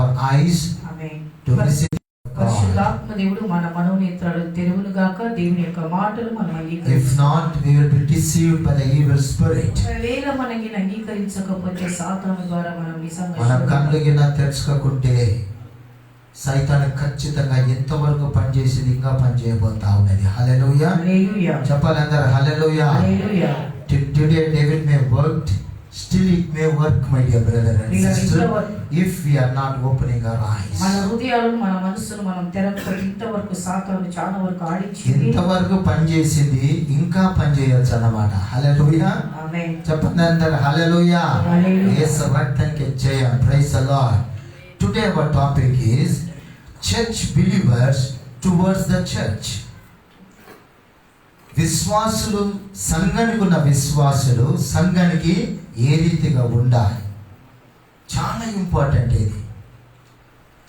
our eyes to receive పరిశుద్ధాత్మ దేవుడు మన మనోనేత్రాలు తెరువును గాక. దేవుని యొక్క మాటలు మనం అంగీకరించాలి. If not, we will be deceived by the evil spirit. ఒకవేళ మనకి అంగీకరించకపోతే సాతాను ద్వారా మనం నిజంగా మన కళ్ళగిన తెరుచుకుంటే సైతాను ఖచ్చితంగా ఎంతవరకు పనిచేసేది ఇంకా పనిచేయబోతా ఉన్నది. హల్లెలూయా. చెప్పాలి అందరూ హల్లెలూయా. Today David may worked, still it may work, my dear brother and sister, if we are not opening our eyes. మన హృదయాలను మన మనసును మనం తెరవకపోతే ఇంతవరకు సాతాను చాలా వరకు ఆడించింది. ఇంతవరకు పనిచేసింది ఇంకా పనిచేయొచ్చు అన్నమాట. హల్లెలూయా. ఆమేన్. చెప్పండి అందరూ హల్లెలూయా. యేసు రక్తానికి జయం. Praise the lord. Today our topic is church believers towards the church. విశ్వాసులు, సంఘానికి ఉన్న విశ్వాసులు సంఘానికి ఏ రీతిగా ఉండాలి, చాలా ఇంపార్టెంట్ ఇది.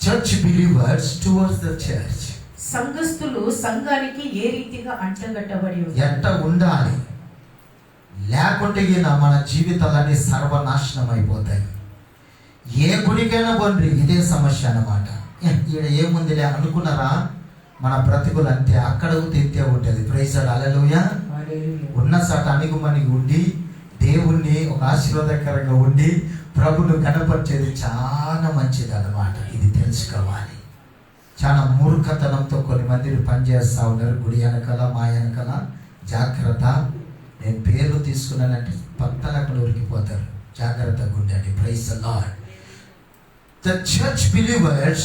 Church believers towards the church. సంఘస్థులు సంఘానికి ఏ రీతిగా అంటగట్టబడి ఎట్ట ఉండాలి, లేకుంటే మన జీవితాలన్నీ సర్వనాశనం అయిపోతాయి. ఏ గుడికైనా పోండి ఇదే సమస్య అన్నమాట. ఈడ ఏముందిలే అనుకున్నారా, మన బ్రతుకులు అంతే, అక్కడ తింటే ఉంటుంది. Praise the lord. హల్లెలూయా. ఉన్న చోట అణిగుమణిగి ఉండి దేవుణ్ణి ఒక ఆశీర్వాదకరంగా ఉండి ప్రభును కనపరిచేది చాలా మంచిది అన్నమాట. ఇది తెలుసుకోవాలి. చాలా మూర్ఖతనంతో కొన్ని మంది పనిచేస్తూ ఉన్నారు గుడి వెనకాల, మా వెనకాల. జాగ్రత్త. నేను పేర్లు తీసుకున్నానంటే పక్కన అక్కడ ఉరికిపోతారు. జాగ్రత్తగా ఉండండి. Praise the lord. The church believers,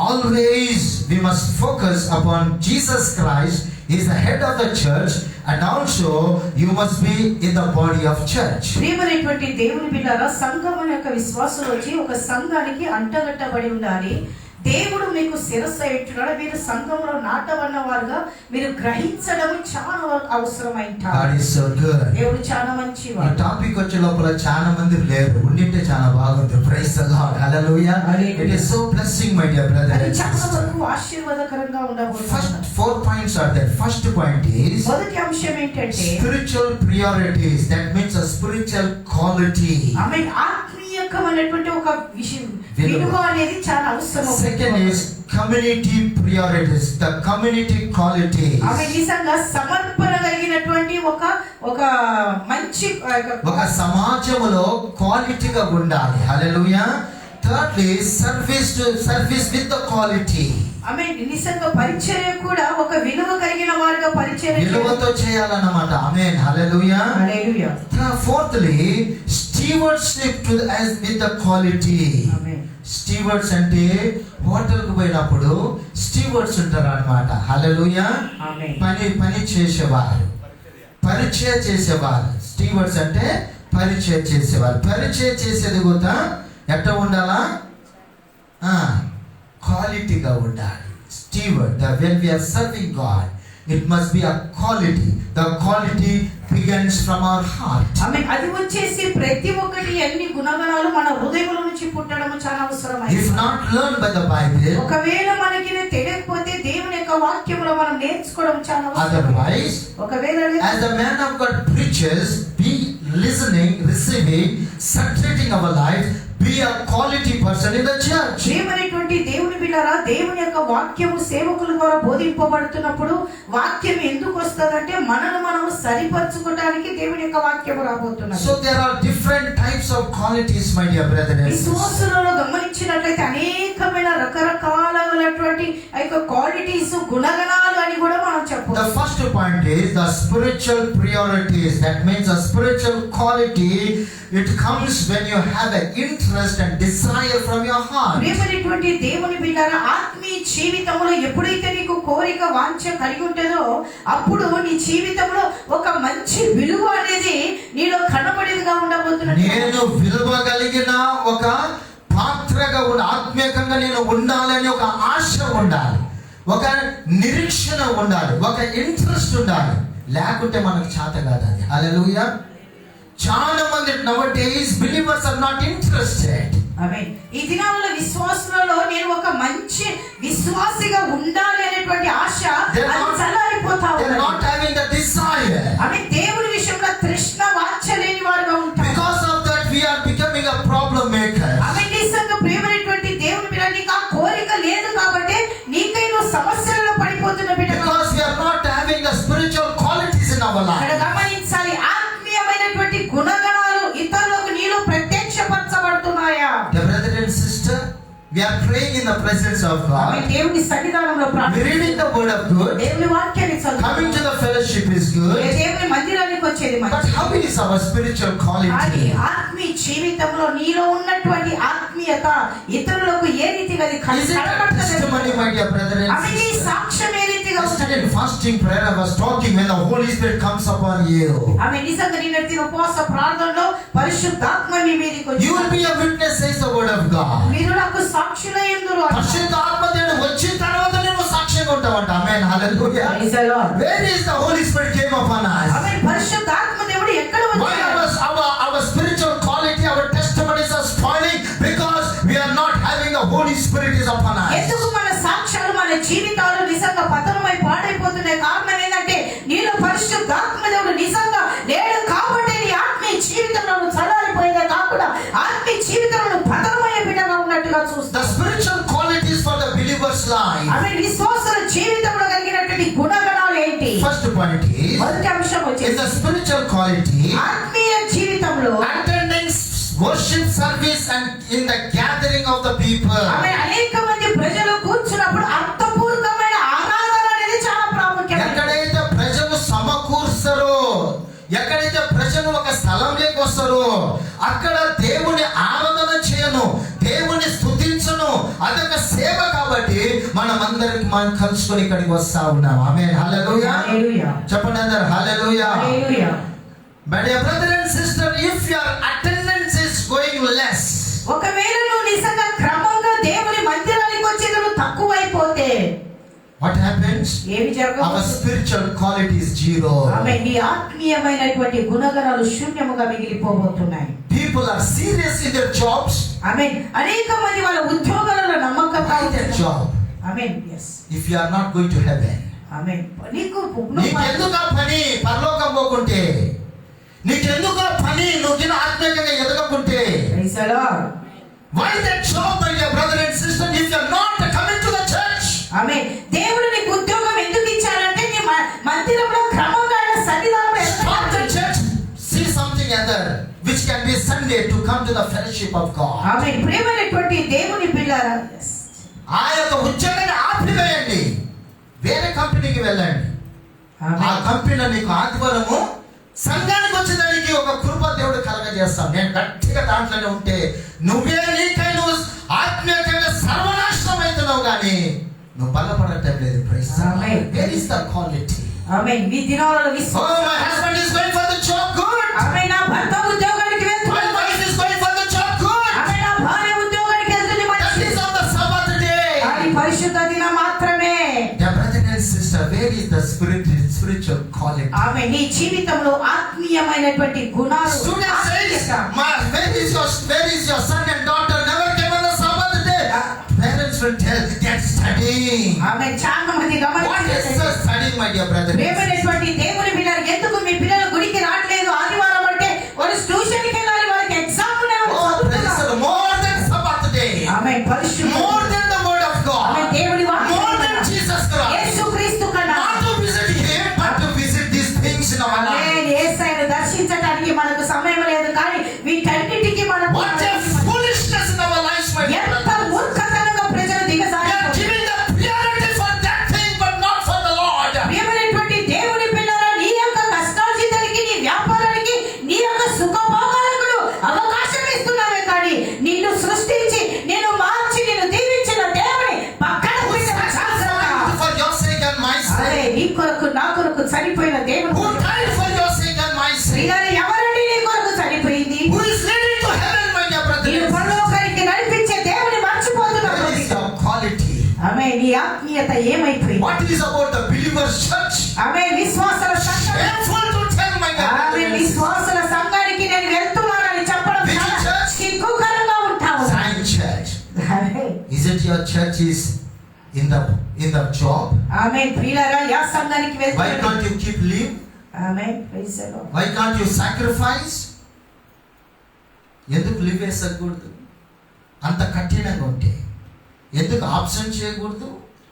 always we must focus upon Jesus Christ. He is the head of the church, and also you must be in the body of church. ప్రియమైనటువంటి దేవుని బిడ్డలారా, సంఘం యొక్క విశ్వాసులు వచ్చి ఒక సంఘానికి అంటగట్టబడి ఉండాలి. దేవుడు మీకు శిరస్సు అయ్యుంటున్నాడు. మీరు సంఘంలో నాటబడిన వారుగా మీరు గ్రహించడం చాలా అవసరమైంది. దేవుడు చాలా మంచివాడు. ఈ టాపిక్ వచ్చే లోపల చాలా మంది లేరు, ఉండింటే చాలా బాగుంది. Praise the lord. Hallelujah. It is so blessing, my dear brother and sister. చాలా వరకు ఆశీర్వాదకరంగా ఉండబోతుంది. First 4 points are there. First point is మొదటి అంశం ఏంటంటే spiritual priorities. That means a spiritual quality. ఆమేన్. ఆత్మీయకమైనటువంటి ఒక విషయం విలువ అనేది చాలా అవసరం. Second is community priorities, the community quality. ఆమేన్. నిజంగా సమర్పణ కలిగినటువంటి ఒక మంచి ఒక సమాజంలో క్వాలిటీగా ఉండాలి. హల్లెలూయా. Thirdly, service with the quality. ఆమేన్. నిజంగా పరిచర్య కూడా ఒక విలువ కలిగిన వారిగా పరిచర్య విలువతో చేయాలన్నమాట. ఆమేన్. హల్లెలూయా. హల్లెలూయా. Fourthly, stewardship with the quality. Amen. Stewards అంటే హోటల్కి పోయినప్పుడు స్టీవర్డ్స్ ఉంటారు అన్నమాట. హల్లెలూయా. పని చేసేవారు, పరిచయం చేసేవారు. స్టీవర్డ్స్ అంటే పరిచయం చేసేవారు. పరిచయం చేసేది కూడా ఎట్లా ఉండాలా, క్వాలిటీగా ఉండాలి. Steward, when we are serving God, it must be a quality. The quality begins from our heart. ఆమేన్. అది వచ్చేసి ప్రతి ఒక్కటి అన్ని గుణగణాలు మన హృదయంలో నుంచి పుట్టడం చాలా అవసరమైంది. If not learned by the Bible, ఒకవేళ మనకి తెలియకపోతే దేవుని యొక్క వాక్యములో మనం నేర్చుకోవడం చాలా అవసరం. Otherwise, ఒకవేళ as the man of God preaches, be listening, receiving, saturating our life, be a quality person in the church. ప్రియమైనటువంటి దేవుని బిడ్డలారా, దేవుని యొక్క వాక్యము సేవకుల ద్వారా బోధింపబడుతున్నప్పుడు వాక్యం ఎందుకు వస్తదంటే మనను మనము సరిపరచుకోవడానికి దేవుని యొక్క వాక్యము రాబోతున్నది. So there are different types of qualities, my dear brethren and sisters. విశ్వాసులలో గమనించినట్లయితే అనేకమైన రకరకాలైనటువంటి యొక్క క్వాలిటీస్, గుణగణాలు అని కూడా మనం చెప్పొచ్చు. The first point is the spiritual priorities. That means a spiritual quality. It comes when you have an interest and desire from your heart. ప్రియమైనటువంటి దేవుని బిడ్డలారా, ఆత్మీయ జీవితంలో ఎప్పుడైతే నీకు కోరిక, వాంఛ కలిగి ఉంటుందో అప్పుడు నీ జీవితంలో ఒక మంచి విలువ అనేది నీలో కనబడేదిగా ఉండబోతున్నది. నేను విలువ కలిగిన ఒక పాత్రగా ఆత్మీయంగా నేను ఉండాలని ఒక ఆశ ఉండాలి, ఒక నిరీక్షణ ఉండాలి, ఒక ఇంట్రెస్ట్ ఉండాలి. లేకుంటే మనకు చేత కాదు అది. హల్లెలూయా. చాలా మంది nowadays believers are not interested. ఆమేన్. ఈ దినాల్లో విశ్వాసులలో నేను ఒక మంచి విశ్వాసిగా ఉండాలి అనేటువంటి ఆశ చల్లారిపోతా ఉంది. They are not having the desire. ఆమేన్. దేవుని విషయంలో తృష్ణ వాంఛ లేని వారుగా ఉంటారు. Because of that we are becoming a problem maker. ఆమేన్. నిజంగా ప్రియమైనటువంటి Dear brother and sister, we are praying in the presence of ఆమె God. దేవుని సన్నిధానంలో We ప్రార్థన reading the word of good. దేవుని వాక్యాన్ని Coming to చదువుతాం. the fellowship is good. దేవుని మందిరానికి వచ్చేది But మంచిది. how is our spiritual calling కానీ today? ఆత్మీయ జీవితంలో నీలో ఉన్నటువంటి ఆత్మీయత ఇతరులకు ఏ రీతిగా అది Is it a testimony, my dear brother and ఆమె నీ sister? సాక్ష్యం ఏ రీతిగా Yesterday in fasting prayer I was talking when the Holy Spirit comes upon you. ఆమె నిజంగా నిన్నటి ఉపవాస ప్రార్థనలో పరిశుద్ధాత్మ మీ మీదకి You will వచ్చి be a witness, says the word of God. మీరు నాకు సాక్షులై ఉందురు అన్నారు. పరిశుద్ధాత్మ దేవుడు వచ్చిన తర్వాత నేను సాక్ష్యంగా ఉంటామంట. ఆమేన్, హల్లెలూయా. Praise the Lord. Where is the Holy Spirit came upon us? ఆమె పరిశుద్ధాత్మ దేవుడు ఎక్కడ Why వచ్చాడు? our spiritual quality, our testimonies are spoiling because we are not having the Holy Spirit is upon us. ఎందుకు మన సాక్ష్యాలు మన జీవితాలు నిజంగా పతనమై పాడైపోతున్నాయి? కారణం ఏంటంటే నీలో పరిశుద్ధాత్మ దేవుడు నిజంగా లేడు కాబట్టి నీ ఆత్మీయ జీవితంలో నువ్వు చల్లారిపోయేదే కాకుండా ఆత్మీయ జీవితంలో పతనమయ్యే బిడ్డగా ఉన్నట్టుగా The చూస్తావు. spiritual qualities for the believer's life. ఆమె విశ్వాసుల జీవితంలో కలిగినటువంటి గుణగణాలు ఏంటి? First point is, మొదటి అంశం in వచ్చేసి the spiritual quality, ఆత్మీయ జీవితంలో attending worship service and in the gathering of the people. ఆమె అనేక మంది ప్రజలు కూర్చున్నప్పుడు అర్థపూర్వకమైన ఆరాధన అనేది చాలా ప్రాముఖ్యమైనది. ఎక్కడైతే ప్రజలు సమకూర్స్తారో, ఎక్కడైతే ప్రజలు ఒక స్థలంలోకి వస్తారో అక్కడ దేవుని ఆరాధన చేయను, దేవుని స్తుతించను. అదొక సేవ కాబట్టి మనం కలుసుకొని ఇక్కడికి వస్తా ఉన్నాం. ఆమేన్, హల్లెలూయా. హల్లెలూయా. చెప్పండి అందరూ హల్లెలూయా. హల్లెలూయా. But dear brother and sister, if your attendance is going less, ఒకవేళ నువ్వు నిజంగా క్రమంగా దేవుని మందిరానికి వచ్చి నువ్వు తక్కువైపోతే what happens? ఏమి Our జరగవచ్చు? spiritual quality is zero. ఆమె నీ ఆత్మీయమైనటువంటి గుణగణాలు శూన్యముగా మిగిలిపోబోతున్నాయి. People are serious in their jobs. ఆమె అనేక మంది వాళ్ళ ఉద్యోగాలలో నమ్మకంగా Find a job. ఆమె yes If you are not going to heaven, ఆమె నీకు నీకెందుకు ఆ పని పరలోకం పోకుంటే, నీకెందుకు ఆ పని నువ్వు దిన ఆత్మీయంగా ఎదగకుంటే? Praise the Lord. Why that job, my dear brother and sister, if you are not coming to the church? ఆమె దేవుడు నీకు ఉద్యోగం ఎందుకు ఇచ్చారంటే నీ మందిరంలో క్రమంగా ఆయన సన్నిధానంలో Stop the church, see something other which can be Sunday to come to the fellowship of God. ఆమె ప్రేమైనటువంటి దేవుని పిల్లారా ఆ యొక్క ఉద్యోగాన్ని ఆపివేయండి, వేరే కంపెనీకి వెళ్ళండి. ఆ కంపెనీలో నీకు ఆదివారము సంఘానికి వచ్చేదానికి ఒక కృప దేవుడు కలగజేస్తాం. నేను గట్టిగా దాంట్లోనే ఉంటే నువ్వే నీకై నువ్వు ఆత్మీయంగా సర్వనాశనం అవుతున్నావు కానీ నువ్వు బలపడటం లేదు. Where is the quality? ఆమె ఈ దినాలలో Oh, my husband is going for the job, good. ఆమె నా భర్త ఉద్యోగానికి My వెళ్తున్నాడు. wife is going for the job, good. ఆమె నా భార్య ఉద్యోగానికి వెళ్తుంది That మంచిది. is on the Sabbath day. అది పరిశుద్ధ దినం మాత్రమే. Dear brother and sister, where is the spiritual quality? ఆమె నీ జీవితంలో ఆత్మీయమైనటువంటి గుణాలు Student says, where is your son and daughter never came on the Sabbath day? Parents will tell, they're studying. ఆమె చాలా మంది What is the studying, my dear brother? ప్రేమైనటువంటి దేవుని పిల్లలు ఎందుకు మీ పిల్లలు గుడికి రావట్లేదు ఆదివారం అంటే వాళ్ళు ట్యూషన్కి వెళ్ళాలి, వాళ్ళకి exam Oh, praise the Lord. More than Sabbath day. ఆమె పరిశుద్ధ More than the word of ఆమె God. దేవుని More than వాక్యం Jesus Christ. యేసుక్రీస్తు కన్నా Not to visit him, but to visit these things in our life. ఆమేన్. యేసయ్యను దర్శించడానికి మనకు సమయం లేదు కానీ వీటన్నిటికీ మనకు What a foolishness in our lives, my dear ఎంత brothers. మూర్ఖతనంగా ప్రజలు We are దిగజారిపోతున్నారు. giving the priority for that thing, but not for the Lord. ప్రియమైనటువంటి దేవుని పిల్లరా, నీ యొక్క కష్టార్జితానికి, నీ వ్యాపారానికి, నీ యొక్క సుఖభోగాలకు అవకాశం ఇస్తున్నావే కానీ నిన్ను సృష్టించి నిన్ను మార్చి నిన్ను దీవించిన దేవుని పక్కన Who పెట్టిన జాగ్రత్త. sacrificed for your sake and my అరే sake? నీ కొరకు నా కొరకు చనిపోయిన దేవుడు Who died for your sake and my sake? ప్రియులారా, ఎవరండి నీ కొరకు చనిపోయింది? Who is leading to heaven, my dear brother? నేను పరలోకానికి నడిపించే దేవుని మర్చిపోతున్నావు. Where is your quality? ఆమె నీ ఆత్మీయత ఏమైపోయింది? What is about the believer's church? ఆమె విశ్వాసుల సంఘం, Shameful to tell, my dear ఆమె brother. విశ్వాసుల సంఘానికి నేను వెళ్తున్నానని చెప్పడం Which చాలా church? సిగ్గుకరంగా ఉంటావు. Zion Church. ఆమె Is it your church is in the job? ఆమె ప్రియులారా, యా సంఘానికి Why వెళ్తున్నాను. can't you keep leave? ఆమె praise the lord. Why can't you sacrifice? ఎందుకు లీవ్ వేసకూడదు? అంత కఠినంగా ఉంటే ఎందుకు ఆబ్సెంట్ చేయకూడదు?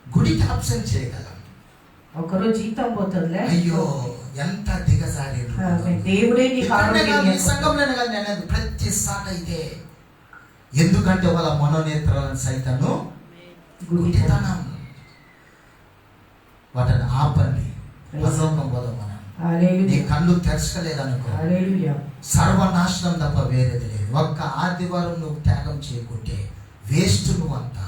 గుడికి ఆబ్సెంట్ చేయగలం. ఒకరోజు జీతం పోతుందిలే. అయ్యో ఎంత దిగజారి ఆమె దేవుడే నీకు ఆరోగ్యం సంఘంలోనే కాదు, నేను ప్రతి సాట ఇదే ఎందుకంటే వాళ్ళ మనోనేత్రాలను సైతను గుడ్డితనం. వాటిని ఆపండి. పరలోకం పోదాం మనం. నీ కళ్ళు తెరచలేదనుకో, సర్వనాశనం తప్ప వేరేది లేదు. ఒక్క ఆదివారం నువ్వు త్యాగం చేయకుంటే వేస్ట్ నువ్వు అంతా.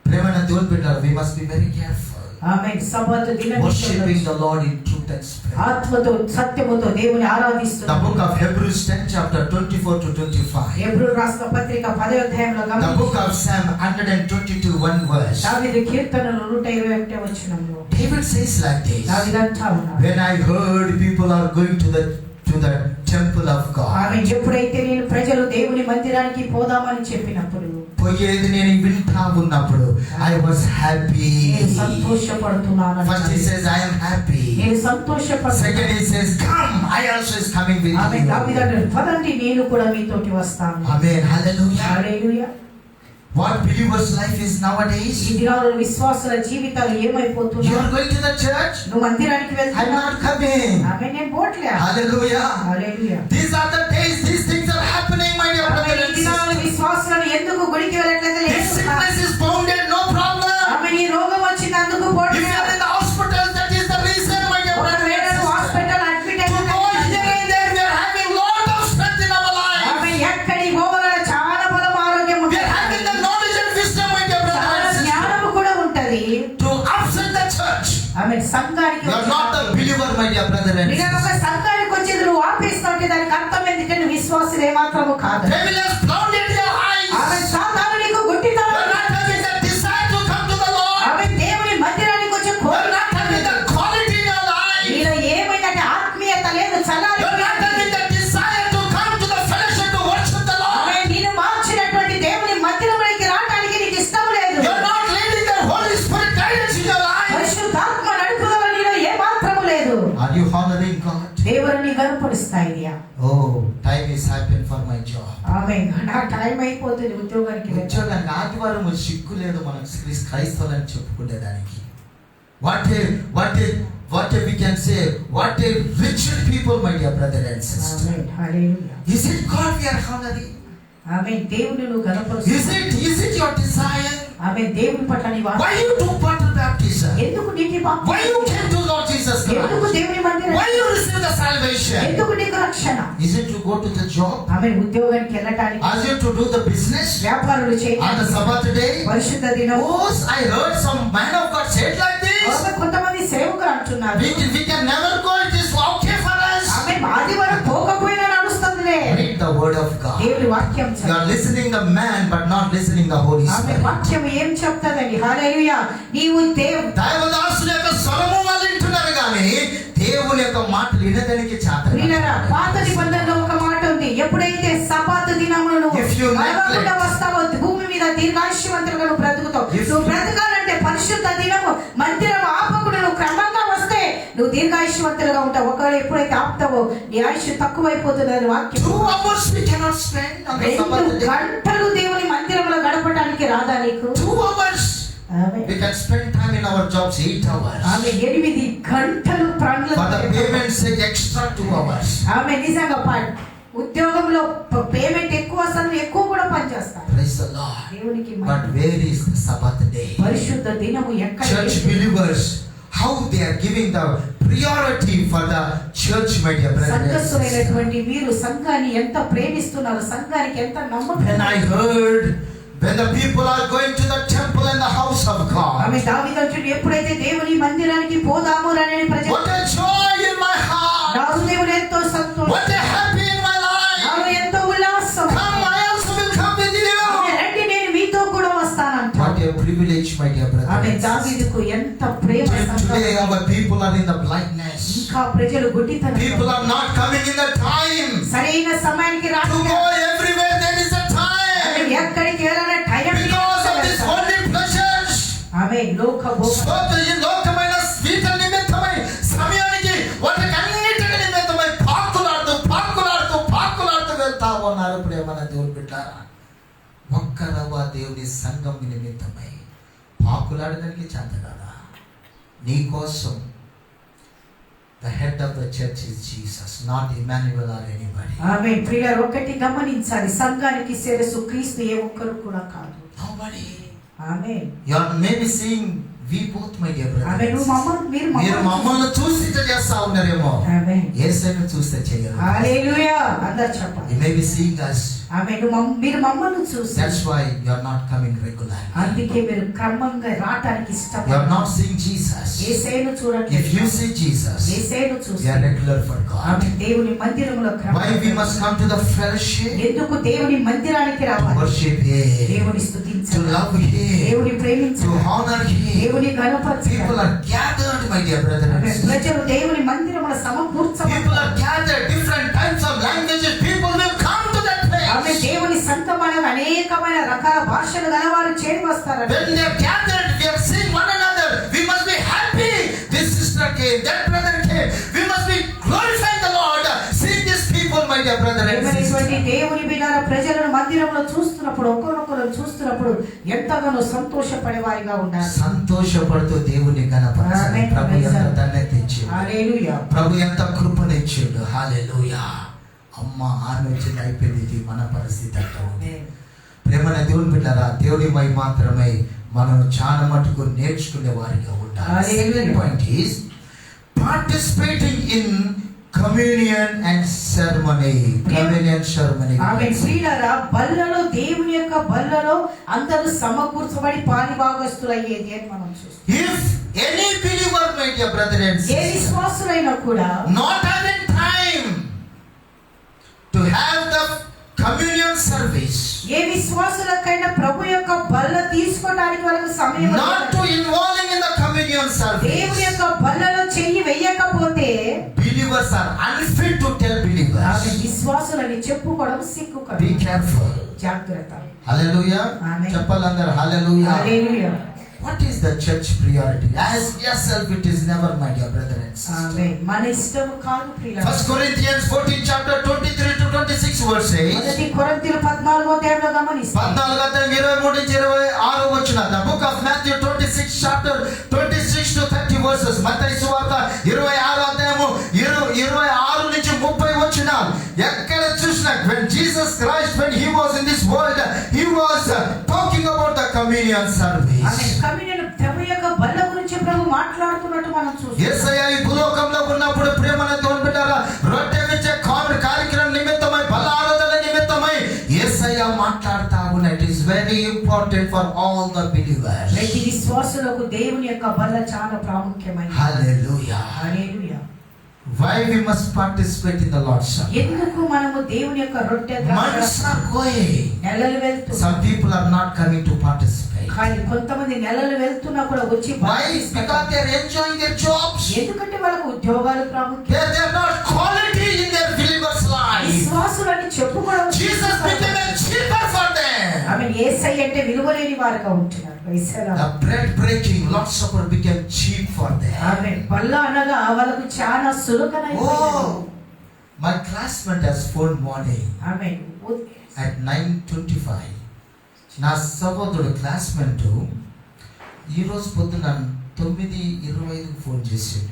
ప్రేమైన దేవుని బిడ్డలారా, we must be very careful. ఆమేన్. సబ్బాతు దినం worshiping the Lord in truth and spirit. ఆత్మతో సత్యముతో దేవుని ఆరాధిస్తూ. The book of Hebrews 10 chapter 24 to 25. Hebrew రాసిన పత్రిక 10వ అధ్యాయంలో The book of Psalm 122 1 verse. దావీదు కీర్తనలు 121వ వచనంలో David says like this. దావీదు అంటా ఉన్నాడు, when I heard people are going to the temple of God. ఆమేన్. ఎప్పుడైతే నేను ప్రజలు దేవుని మందిరానికి పోదామని చెప్పినప్పుడు, పోయేది నేను వింటా ఉన్నప్పుడు I was happy. నేను సంతోషపడుతున్నాను. First he says I am happy. నేను సంతోషపడుతున్నాను. Second he says come, I also is coming with you. ఆమేన్. దావీదు అంటాడు, పదండి నేను కూడా మీతోటి వస్తాను. Amen. Hallelujah. Hallelujah. What believers life is nowadays? ఈ దినాల్లో విశ్వాసుల జీవితాలు You ఏమైపోతున్నాయి? are going to the church? నువ్వు మందిరానికి I'm వెళ్తున్నావు? not coming. ఆమేన్. నేను పోట్లే. Hallelujah. Hallelujah. These are the days these things are happening, my dear amen. brothers ఈ and దినాల్లో sisters. విశ్వాసులను ఎందుకు గుడికి వెళ్ళట్లేదు? This sickness is bounded, no problem. ఆమేన్. ఈ రోగం వచ్చింది అందుకు If పోట్లే. you are in the hospital, that is the reason, my dear brothers ఒకవేళ and sisters. Hospital admit To go here and there, we are having lot of strength in our life. ఆమేన్. ఎక్కడికి పోవాలన్నా చాలా బలం ఆరోగ్యం We are ఉంటుంది. having the knowledge and wisdom, my dear brothers చాలా and sisters. జ్ఞానము కూడా ఉంటది. To upset the church. ఆమేన్. సంఘానికి You are not a believer, my dear brother and నేను ఒక sister. సంఘానికి వచ్చేది నువ్వు ఆపేస్తావు, దానికి అర్థం ఎందుకంటే నువ్వు విశ్వాసులు ఏమాత్రము కాదు. Devil has blinded your eyes. ఆమేన్. సాతాను నీకు గుడ్డితనం. You are not having the desire to come to the Lord. ఆమేన్. దేవుని మందిరానికి వచ్చే You are కోరిక not having the quality in your life. నీలో ఏమైందంటే ఆత్మీయత లేదు, చలాలి. You are not having the desire to come to the fellowship to worship the Lord. ఆమేన్. నిన్ను మార్చినటువంటి దేవుని మందిరంలోకి రావడానికి నీకు ఇష్టం లేదు. You are not leading the Holy Spirit guidance in your life. పరిశుద్ధాత్మ నడుపుదల నీలో ఏమాత్రము లేదు. Are you honoring God? దేవుని గనుపరుస్తాయి. Oh, time is happened for my job. ఆమేన్. నా టైం అయిపోతుంది ఉద్యోగానికి వెళ్ళాలి. ఉద్యోగానికి ఆదివారం సిగ్గు లేదు మనకు క్రైస్తవులని చెప్పుకునేదానికి. What we can say, what a rich people, my dear brother and sister. Amen. Hallelujah. Is it God we are honoring? ఆమేన్. దేవుని నువ్వు గనుపరుస్తావు. Is it your desire? ఆమేన్. దేవుని పట్ల నీ వాంఛ. Why you do water baptism? ఎందుకు నీటి బాప్తిసం? Why you came to Lord Jesus ఎందుకు Christ? దేవుని మందిరం? Why you receive the salvation? ఎందుకు నీకు రక్షణ? Is it to go to the job? ఆమేన్. ఉద్యోగానికి వెళ్ళటానికి, Is it to do the business వ్యాపారాలు on the చేయడానికి, Sabbath day? పరిశుద్ధ దినం. Oh, I heard some man of God said like this. ఆమేన్. కొంతమంది సేవకులు అంటున్నారు, We can never go. It is okay for us. ఆమేన్. ఆదివారం పోకపోయినా నడుస్తుందిలే. Read the word of God. దేవుని వాక్యం You చదువు. are listening the man, but not listening the Holy amen. Spirit. వాక్యం ఏం చెప్తాదని? హల్లెలూయా. నీవు దైవదాసుల యొక్క స్వరము వాళ్ళు వింటున్నారు కానీ దేవుని యొక్క మాటలు వినడానికి చేత ప్రియులారా, పాత నిబంధనలో ఒక మాట ఉంది, ఎప్పుడైతే సబాతు దినమును నువ్వు If you మరవకుండా వస్తావో భూమి మీద దీర్ఘాయుష్యవంతులుగా నువ్వు బ్రతుకుతావు. నువ్వు బ్రతకాలంటే పరిశుద్ధ దినము మందిరం ఆపకుండా నువ్వు క్రమంగా వస్తే నువ్వు దీర్ఘాయుష్యవంతులుగా ఉంటావు. ఒకవేళ ఎప్పుడైతే ఆపుతావో నీ ఆయుష్ తక్కువైపోతుంది అని వాక్యం. 2 hours we cannot spend on the 2 Sabbath day. గంటలు దేవుని మందిరంలో గడపడానికి రాదా నీకు? 2 hours. Amen. We can spend time in our jobs 8 hours. ఆమె 8 గంటలు ప్రాణులు. For the payment sake extra 2 hours. ఆమె నిజంగా ఉద్యోగంలో పేమెంట్ ఎక్కువ వస్తుంది, ఎక్కువ కూడా పనిచేస్తారు. Praise the Lord. దేవునికి But where is the Sabbath day? పరిశుద్ధ దినము ఎక్కడ? Church believers, how they are giving the priority for the church, my dear brothers and sisters. సంఘస్థులైనటువంటి మీరు సంఘాన్ని ఎంత ప్రేమిస్తున్నారు, సంఘానికి ఎంత నమ్మకం. When I heard when the people are going to the temple and the house of God, ఆమె దావీదు అంటాడు, ఎప్పుడైతే దేవుని మందిరానికి పోదాము అని ప్రజలు, what a joy in my heart, నా హృదయంలో ఎంతో సంతోషం, what a happy in my life. నాలో ఎంతో ఉల్లాసం. Come, I also will come with you. ఆమె రండి, నేను మీతో కూడా వస్తానంట. What a privilege, my dear ఆమె brothers and sisters. దావీదుకు ఎంత ప్రేమ. Today our people are in the blindness. ఇంకా ప్రజలు గుడ్డితనం. People are not coming in the time. సరైన సమయానికి To రాదు. go everywhere there is a time. ఎక్కడికి వెళ్ళాలని time Because of these worldly pleasures. ఆమె లోక భోగ ఈ లోకమైన వీటి నిమిత్తమై సమయానికి వాటికన్నిటికి నిమిత్తమై పాకులాడుతూ వెళ్తా ఉన్నారు. ప్రేమన దేవుని బిడ్డారా, ఒక్కరవ్వ దేవుని సంఘం నిమిత్తమై పాకులాడడానికి చేత కదా. నీ కోసం The head of the church is Jesus, not Emmanuel or anybody. ఆమేన్. ప్రియులారా, ఒకటి గమనించాలి, సంఘానికి శిరస్సు క్రీస్తు, ఏ ఒక్కరు కూడా కాదు. Nobody. Amen. You are maybe seeing we both, my dear brothers. ఆమేన్. మీరు మమ్మల్ని చూసి ఇట్లా చేస్తా ఉన్నారేమో. ఆమేన్. యేసుని చూస్తే చేయరు. హల్లెలూయా. అందరూ చెప్పండి. You may be seeing us. ఆమేన్. మీరు మమ్మల్ని చూసి. That's why you are not coming regularly. అందుకే మీరు క్రమంగా రావడానికి You ఇష్టపడరు. are not seeing Jesus. యేసును చూడండి. If you see Jesus, యేసును we చూసి. are regular for God. ఆమేన్. దేవుని మందిరములో Why we must come to the fellowship? ఎందుకు దేవుని మందిరానికి To రావాలి? worship Him, దేవుని to స్తుతించాలి, love Him, దేవుని to ప్రేమించాలి, honor Him. దేవుని గణపరచాలి. People are gathered, my dear brothers. ప్రజలు దేవుని మందిరములో People సమకూర్చబడ్డారు. are gathered, different types of languages. People will come to that ఆమె place. దేవుని సంతమైన అనేకమైన రకాల భాషలు గలవారు చేరి వస్తారు. When they are gathered, we are seeing one another. We must be happy. This sister came, that brother came. We must be glorifying the Lord. See these people, my dear brothers and sisters. దేవుని బిడ్డల ప్రజలను మందిరంలో చూస్తున్నప్పుడు, ఒకరినొకరు చూస్తున్నప్పుడు ఎంతగానో సంతోషపడే వారిగా ఉన్నారు. సంతోషపడుతూ దేవుని గణపరచాలి. ప్రభు ఎంత ధన్యత ఇచ్చాడు. హల్లెలూయా. ప్రభు ఎంత కృపనిచ్చాడు. హల్లెలూయా. అమ్మ ఆమె వచ్చింది, అయిపోయింది. ఇది మన పరిస్థితి అట్లా ఉంది. ప్రేమన దేవుని బిడ్డలారా, దేవుని మై మాత్రమే మనం చాలా మటుకు నేర్చుకునే వారిగా ఉండాలి. Second point is participating in communion and ceremony. Communion ceremony. Amen. ప్రియులారా, బల్లలో, దేవుని యొక్క బల్లలో అందరూ సమకూర్చబడి పాలిభాగస్తులయ్యేది అని మనం చూస్తాం. If any believer, my dear brother and A sister, విశ్వాసులైనా కూడా not having time to have the communion service, ఏ విశ్వాసులకైనా ప్రభు యొక్క బల్ల తీసుకోవడానికి వాళ్ళకి సమయం not లేదు. to involving in the communion దేవుని service, యొక్క బల్లలో చెయ్యి వెయ్యకపోతే believers are unfit to tell ఆమె believers. విశ్వాసులని చెప్పుకోవడం సిగ్గు కదా. Be careful. జాగ్రత్త. Hallelujah. Amen. చెప్పాలందరూ hallelujah. Hallelujah. What is the church priority? As yourself, it is never, my dear brother and sister. ఆమేన్. మన ఇష్టం కాదు ప్రియులారా. 1 Corinthians 14 chapter 23 to 26 verse says, మొదటి కొరింథీయులు 14వ అధ్యాయంలో గమనిస్తే 14:23-26 వచ్చిన the book of Matthew 26 chapter 26 to 30 verses. మత్తయి సువార్త 26 అధ్యాయము 26 నుంచి 30 వచ్చిన ఎక్కడ చూసినా when Jesus Christ, when he was in this world, he was talking about the communion service. Amen. Communion ప్రభు యొక్క బల్ల గురించి ప్రభు మాట్లాడుతున్నట్టు మనం చూస్తాం. యేసయ్య ఈ భూలోకంలో ఉన్నప్పుడు ప్రేమను తోడ్పెట్టారా రొట్టె విచ్చే కార్యక్రమం నిమిత్తమై బల్ల ఆరాధన నిమిత్తమై యేసయ్య మాట్లాడుతా ఉన్న. It is very important for all the believers. ప్రతి విశ్వాసులకు దేవుని యొక్క బల్ల చాలా ప్రాముఖ్యమైనది. హల్లెలూయా. హల్లెలూయా. Why we must participate in the Lord's Supper? ఎందుకు మనము దేవుని యొక్క రొట్టె Months are going. నెలలు వెళ్తూ Some people are not coming to participate. కానీ కొంతమంది నెలలు వెళ్తున్నా కూడా వచ్చి Why? Because they are enjoying their jobs. ఎందుకంటే వాళ్ళకు ఉద్యోగాలు ప్రాముఖ్యం. They are not quality in their believers' life. విశ్వాసులని చెప్పుకోవడం. Jesus became a cheaper for them. ఆమె యేసయ్య అంటే విలువలేని వారుగా ఉంటున్నారు. The bread breaking, Lord's Supper became cheap for them. ఆమె బల్ల అనగా వాళ్ళకు చాలా సులభమైపోయింది. Oh, my classmate has phoned morning ఆమె at 9:25. నా సహోదరుడు క్లాస్మేట్ ఈరోజు పొద్దున 9:25 ఫోన్ చేశాడు.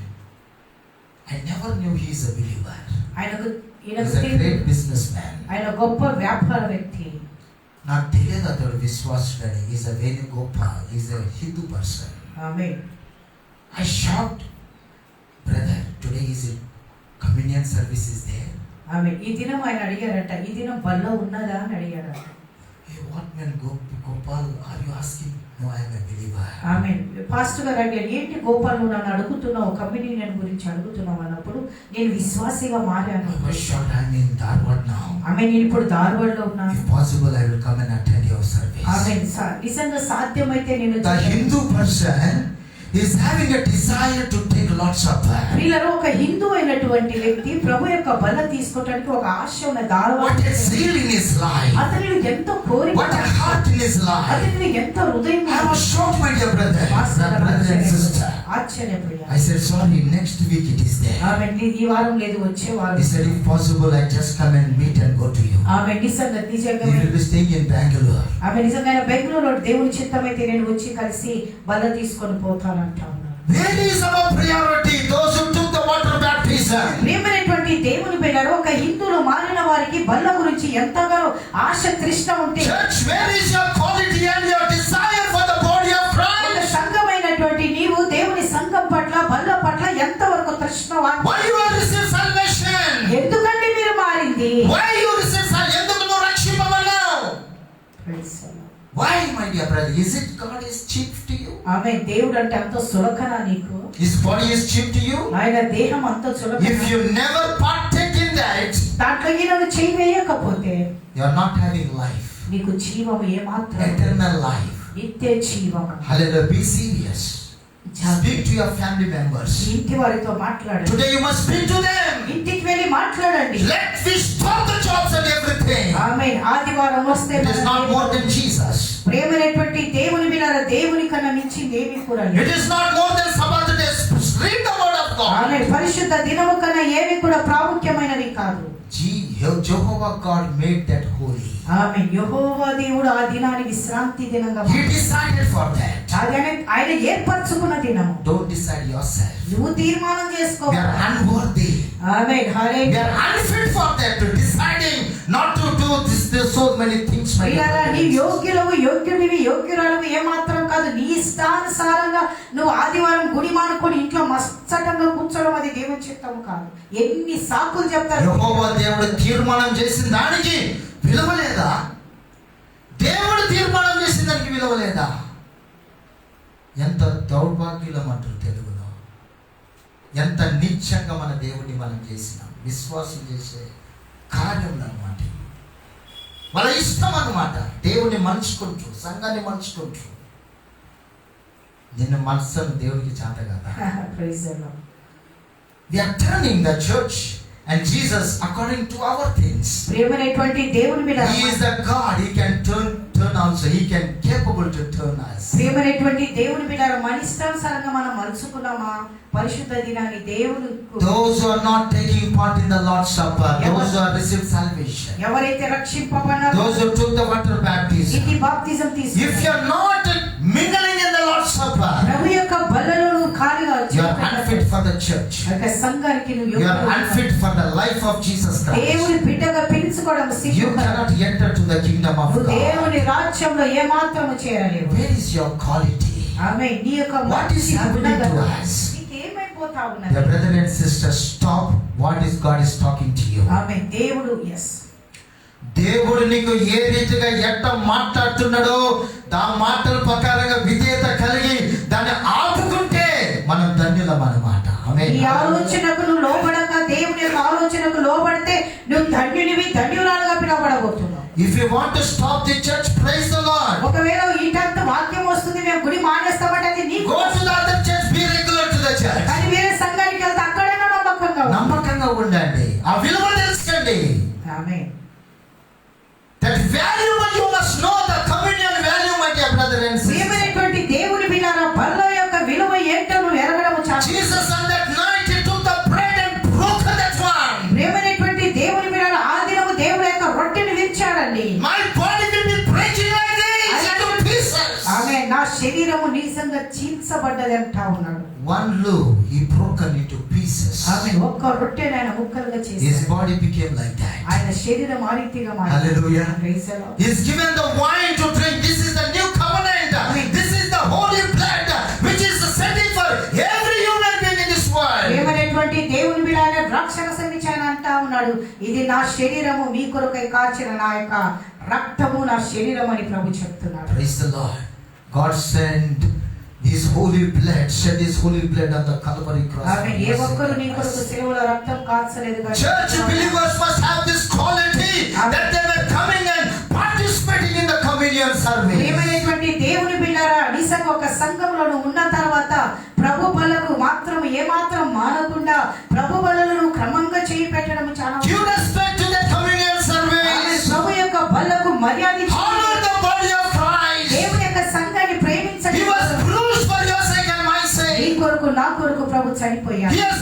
I never knew he is a believer. He is a great businessman. ఆయన గొప్ప వ్యాపార వ్యక్తి. నాకు తెలియదు అతడు విశ్వాసుడని. ఈజ్ అ వెరీ గొప్ప, is a Hindu person. Amen. I shocked, brother, today is it communion service is there? ఆమేన్. ఈ దినం ఆయన అడిగారట, ఈ దినం బల్ల ఉన్నదా అని అడిగారట. Hey, what man Gopal, are you asking? No, I am a believer. Amen. Pastor గారు అడిగారు, ఏంటి గోపాల్ నువ్వు నన్ను అడుగుతున్నావు, కమ్యూనియన్ గురించి అడుగుతున్నావు అన్నప్పుడు నేను విశ్వాసిగా మారాను. I was shocked. I am in Dharwad now. ఆమేన్. నేను ఇప్పుడు ధార్వాడలో ఉన్నాను. If possible, I will come and attend your service. ఆమేన్. నిజంగా సాధ్యమైతే నేను The Hindu person is having a desire to take Lord's Supper. వీళ్ళలో ఒక హిందూ అయినటువంటి వ్యక్తి ప్రభు యొక్క బల్ల తీసుకోవడానికి ఒక ఆశ ఉన్న దారుణ. What a zeal in his life. అతనిలో ఎంతో కోరిక. What a heart in his life. అతనిలో ఎంతో హృదయం. I was shocked, my dear brother and sister. ఆశ్చర్యపోయా. I said, sorry, next week it is there. ఆమేన్. ఈ వారం లేదు, వచ్చే వారం. He said, if possible, I just come and meet and go to you. ఆమేన్. నిజంగా He will be staying in Bangalore. ఆమె నిజంగా బెంగళూరులో దేవుని చిత్తమైతే నేను వచ్చి కలిసి బల్ల తీసుకొని పోతానంటా ఉన్నాను. Where is our priority? Those who took the water baptism. vision. ప్రియమైనటువంటి దేవుని బిడ్డలారా, ఒక హిందువులు మారిన వారికి బల్ల గురించి ఎంతగానో ఆశ తృష్ణ ఉంటే, Church, where is your quality and your desire for the body of ఒక Christ? సంఘమైనటువంటి నీవు దేవుని సంఘం పట్ల బల్ల పట్ల ఎంతవరకు తృష్ణ Why you have received salvation? ఎందుకండి మీరు మారింది? Why you received salvation? ఎందుకు నువ్వు రక్షింపబడ్డావు? Praise the Lord. Why, my dear brother? Is it God is cheap to you? ఆమె దేవుడు అంటే అంత సులకన నీకు? His body is cheap to you? ఆయన దేహం అంత సులకన. If you never partake in that, దాంట్లో ఈయనను చేయి వేయకపోతే you are not having life, నీకు జీవము ఏమాత్రం, eternal life. నిత్య జీవము. Hallelujah. Be serious. Speak to your family members. ఇంటి వారితో మాట్లాడండి. Today you must speak to them. ఇంటికి వెళ్ళి మాట్లాడండి. Let me stop the jobs and everything. ఆమేన్. ఆదివారం వస్తే It is not more than Jesus. ప్రేమైనటువంటి దేవుని బిడ్డలారా, దేవుని కన్నా మించింది ఏమీ కూడా లేదు. It is not more than Sabbath day. Read the word of God. ఆమేన్. పరిశుద్ధ దినము కన్నా ఏమీ కూడా ప్రాముఖ్యమైనది కాదు. Jehovah God made that holy. ఆమేన్. యెహోవా దేవుడు ఆ దినాన్ని విశ్రాంతి దినంగా He decided for that. ఆయన ఏర్పరచుకున్న దినము. Don't decide yourself. నువ్వు తీర్మానం చేసుకో. We are unworthy. Amen. We hallelujah. are unfit for that. To deciding not to do this. There's so many things. ప్రియులారా, నీ యోగ్యులవు, యోగ్యుడివి, యోగ్యురాలవు ఏమాత్రం కాదు. నీ ఇష్టానుసారంగా నువ్వు ఆదివారం గుడి మానుకొని ఇంట్లో మస్తటంగా కూర్చోవడం అది దేవుని చిత్తము కాదు. ఎన్ని సాకులు చెప్తారు. యెహోవా దేవుడు తీర్మానం చేసిన దానికి విలువ లేదా? దేవుడు తీర్మానం చేసిన దానికి విలువ లేదా? ఎంత దౌర్భాగ్యులం అంటారు తెలుగులో. ఎంత నీచంగా మన దేవుడిని మనం చేసినాం. విశ్వాసం చేసే కార్యం అన్నమాట. వాళ్ళ ఇష్టం అన్నమాట. దేవుడిని మలుచుకుంటూ, సంఘాన్ని మలుచుకుంటూ. నిన్ను మనసును దేవుడికి చేత కదా. Praise the Lord. We are turning the church and Jesus according to our things. ప్రియమైనటువంటి దేవుని బిడ్డలారా, He is the God. He can turn also. He can capable to turn us. ప్రియమైనటువంటి దేవుని బిడ్డలారా, మన ఇష్టానుసారంగా మనం మలుచుకున్నామా పరిశుద్ధ దినాన్ని దేవుడు? Those who are not taking part in the Lord's Supper, those who have received salvation, ఎవరైతే రక్షింపబడ్డారో, those who took the water baptism, ఇది బాప్తిజం if తీసుకున్నారు, you are not mingling in the Lord's Supper, ప్రభు యొక్క బల్లలో నువ్వు ఖాళీగా you are unfit for the church. ఒక సంఘానికి నువ్వు You are యోగ్యుడు. unfit for the life of Jesus Christ. దేవుని బిడ్డగా పిలుచుకోవడం You సిగ్గు. cannot enter to the kingdom of నువ్వు God. దేవుని రాజ్యంలో ఏమాత్రము చేరలేవు. Where is your quality? ఆమేన్. నీ యొక్క What is happening to us? నీకేమైపోతా The ఉన్నది? brother and sister, stop. What is God is talking to you? ఆమేన్. దేవుడు దేవుడు నీకు ఏ రీతిగా ఎట్ట మాట్లాడుతున్నాడో ఆ మాటల ప్రకారంగా విధేయత కలిగి దాన్ని ఆపుకుంటే మనం ధన్యులం అన్నమాట. ఆమేన్. ఈ ఆలోచనకు నువ్వు లోబడక దేవుని యొక్క ఆలోచనకు లోబడితే నువ్వు ధన్యునివి, ధన్యురాలుగా పిలువబడబోతున్నావు. If you want to stop the church, praise the Lord. ఒకవేళ ఇంటంత వాక్యం వస్తుంది మేము గుడి మానేస్తామంటే అది నీకు. Go to the other church, be regular to the church. కానీ వేరే సంఘానికి వెళ్తే అక్కడైనా నమ్మకంగా ఉండండి. ఆ విలువ తెలుసుకోండి. ఆమేన్. That valuable you must know the communion value, my dear brother and sister. ప్రియమైనటువంటి దేవుని బిడ్డలారా, బల్ల యొక్క విలువ ఏంటో నువ్వు ఎరగడము చాలు. Jesus on that night he took the bread and broke that one. ప్రియమైనటువంటి దేవుని బిడ్డలారా, ఆ దినము దేవుని యొక్క రొట్టెని విరిచాడండి. My body will be breaking like this into pieces. ఆమేన్. నా శరీరము నిజంగా చీల్చబడ్డది అంటా ఉన్నాడు. One loaf he broken into pieces. ఆమేన్. ఒక్క రొట్టెని ఆయన ముక్కలుగా His చేశాడు. body became like that. ఆయన శరీరం ఆ రీతిగా మారింది. Hallelujah. Praise the Lord. He's given the wine to drink. This is the new covenant. This is the holy blood which is setting for every human being in this world. ప్రియమైనటువంటి దేవుని బిడ్డలారా, ద్రాక్షరసం ఇచ్చాను అంటా ఉన్నాడు. ఇది నా శరీరము, మీ కొరకై కాచిన నా యొక్క రక్తము, నా శరీరం అని ప్రభు చెప్తున్నాడు. Praise the Lord. God sent His holy blood, shed His holy blood on the Calvary cross. ఆమేన్. ఏ ఒక్కరు నీ కొరకు సిలువలో రక్తం కార్చలేదు కానీ Church believers must have this quality that they were coming and participating in the communion service. ప్రియమైనటువంటి దేవుని బిడ్డలారా, నిజంగా ఒక సంఘంలో నువ్వు ఉన్న తర్వాత ప్రభు బలకు మాత్రం ఏమాత్రం మానకుండా ప్రభు బలను క్రమంగా చేయి పెట్టడం చాలా. Give respect to the communion service. ప్రభు యొక్క బలకు మర్యాద ఇచ్చి Honor the body of Christ. దేవుని యొక్క సంఘాన్ని ప్రేమించండి. He was bruised for your sake and my నీ sake. కొరకు నా కొరకు ప్రభు చనిపోయాడు. He has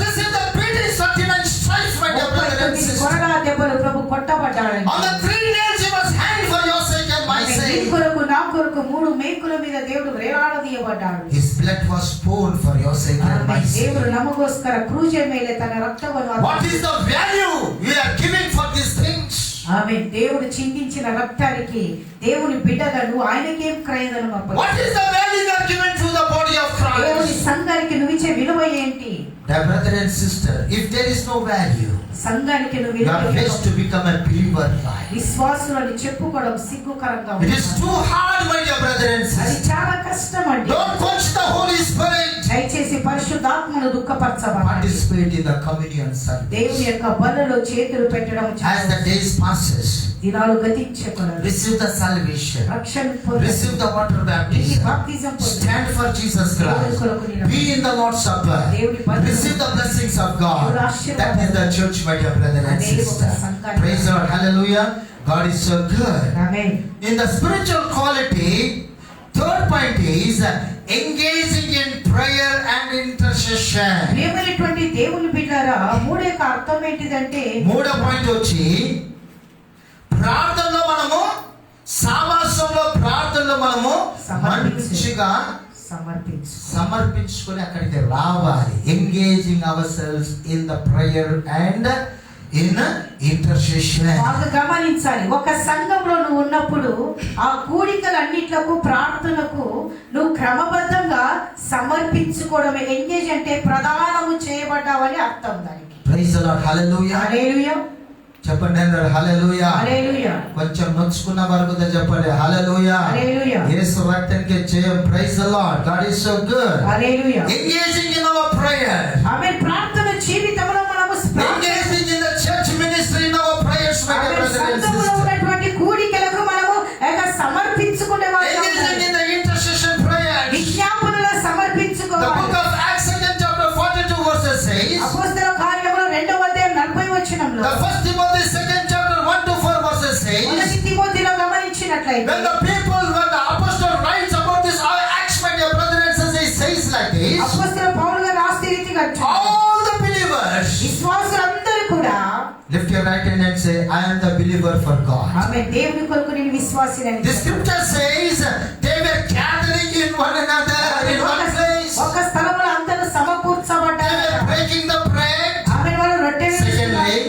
received the beating, 39 stripes, my dear brother and 39 sister. కొరడా దెబ్బలు ప్రభు కొట్టబడ్డాడు. On the 3 nails he was hanged for your sake and my నీ sake. కొరకు నా కొరకు 3 మేకుల మీద దేవుడు వేలాడదీయబడ్డాడు. His blood was poured for your sake and my sake. దేవుడు ನಮಗೋಸ್ಕರ ಕ್ರೂಜೆ ಮೇಲೆ ತನ್ನ ರಕ್ತವನ್ನು What is the value we are giving for these things? ఆమేన్. దేవుడు చిందించిన రక్తానికి దేవుని బిడ్డగా నువ్వు ఆయనకేం క్రయధనం అర్పించావు? What is the value you are giving to the body of దేవుని Christ? సంఘానికి నువ్వు ఇచ్చే విలువ ఏంటి? Dear brother and sister, if there is no value, సంఘానికి నువ్వు you are blessed to become a believer. విశ్వాసులని చెప్పుకోవడం సిగ్గుకరంగా It is too hard, my dear brother and అది sister. చాలా కష్టం అండి. Don't quench the Holy Spirit. దయచేసి పరిశుద్ధాత్మను దుఃఖపరచవద్దు. Participate in the communion service. దేవుని యొక్క బలలో చేతులు పెట్టడం As the days passes, దినాలు గతించే కొలది receive the salvation, రక్షణ పొంది receive the water baptism, బాప్తిజం పొంది stand for Jesus Christ, be in the Lord's Supper, receive the blessings of God. That is the church, my dear brother and sister. Praise the Lord, hallelujah. God is so good. Amen. In the spiritual quality, third point is engaging in prayer and intercession. ప్రియమైనటువంటి దేవుని బిడ్డలారా, మూడో యొక్క అర్థం ఏంటిదంటే, మూడో point వచ్చి ప్రార్థనలో మనము సావాసంలో ప్రార్థనలో మనము మంచిగా సమర్పించుకొని అక్కడికి రావాలి. Engaging ourselves in the prayer and in intercession. బాగా గమనించాలి. ఒక సంఘంలో నువ్వు ఉన్నప్పుడు ఆ కూడికలన్నిట్లకు ప్రార్థనకు నువ్వు క్రమబద్ధంగా సమర్పించుకోవడమే ఎంగేజ్ అంటే ప్రధానము చేయబడ్డావని అర్థం దానికి. ప్రైజ్ ది లార్డ్, హల్లెలూయా. హల్లెలూయా చెప్పండి అందరూ హల్లెలూయా. హల్లెలూయా. కొంచెం నొచ్చుకున్న వరకు చెప్పండి హల్లెలూయా. హల్లెలూయా. యేసు రక్తానికి జయం. Praise the Lord, God is so good. Hallelujah. Engaging in our prayer. Amen. ప్రార్థన జీవితంలో మనము engaging in the church ministry in our prayers my dear brothers and సంఘంలో సిస్టర్స్. ఉన్నటువంటి కూడికలకు మనము సమర్పించుకునే వాళ్ళం. Engaging in the intercession prayers. విజ్ఞాపనలో The సమర్పించుకోవాలి. book of Acts 2nd chapter 42 verses says, అపోస్తల కార్యములు 2వ అధ్యాయం 40వ వచనంలో, the first Timothy 2nd chapter 1 to 4 verses says, మొదటి తిమోతిలో గమనించినట్లయితే, when the apostle writes about this Acts, my dear brother and sister, he says like this, అపోస్తల పౌలు గారు రాస్తే ఈ రీతిగా all the believers, విశ్వాసులందరూ కూడా lift your right hand and say, I am the believer for God. ఆమేన్. దేవుని కొరకు నేను విశ్వాసినని. The scripture says they were gathering in one another in one place. ఒక స్థలములో అందరూ They సమకూర్చబడ్డారు. were breaking the bread. ఆమేన్. వాళ్ళు రొట్టె విరుస్తున్నారు. Secondly,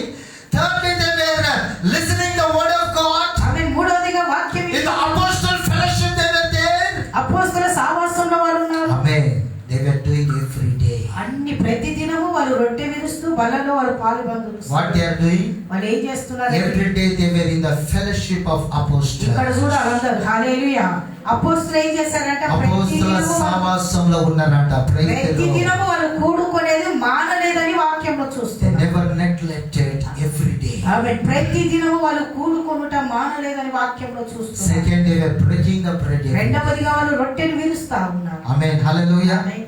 thirdly, they were listening the word of God. ఆమేన్. మూడవదిగా వాక్యం In the apostle fellowship they were there. అపోస్తల సహవాసంలో వాళ్ళు ఉన్నారు. Amen. They were doing every day. అన్ని ప్రతి దినము వాళ్ళు రొట్టె విరుస్తూ బలలో వాళ్ళు పాలుబందులు. What they are doing? వాళ్ళు ఏం చేస్తున్నారు? Every day they were in the fellowship of apostles. ఇక్కడ చూడాలి అందరూ. హల్లెలూయా. అపోస్తలు ఏం చేశారంటే ప్రతి అపోస్తల దినము సహవాసంలో ఉన్నారంట. Praise the ప్రతి Lord. దినము వాళ్ళు కూడుకునేది మానలేదని వాక్యంలో They చూస్తున్నారు. never neglected every day. ఆమేన్. ప్రతి దినము వాళ్ళు కూడుకొనుట మానలేదని వాక్యంలో చూస్తున్నారు. Second, they were breaking the bread. every day. రెండవదిగా వాళ్ళు రొట్టెలు విరుస్తా ఉన్నారు. Amen. Hallelujah. Amen.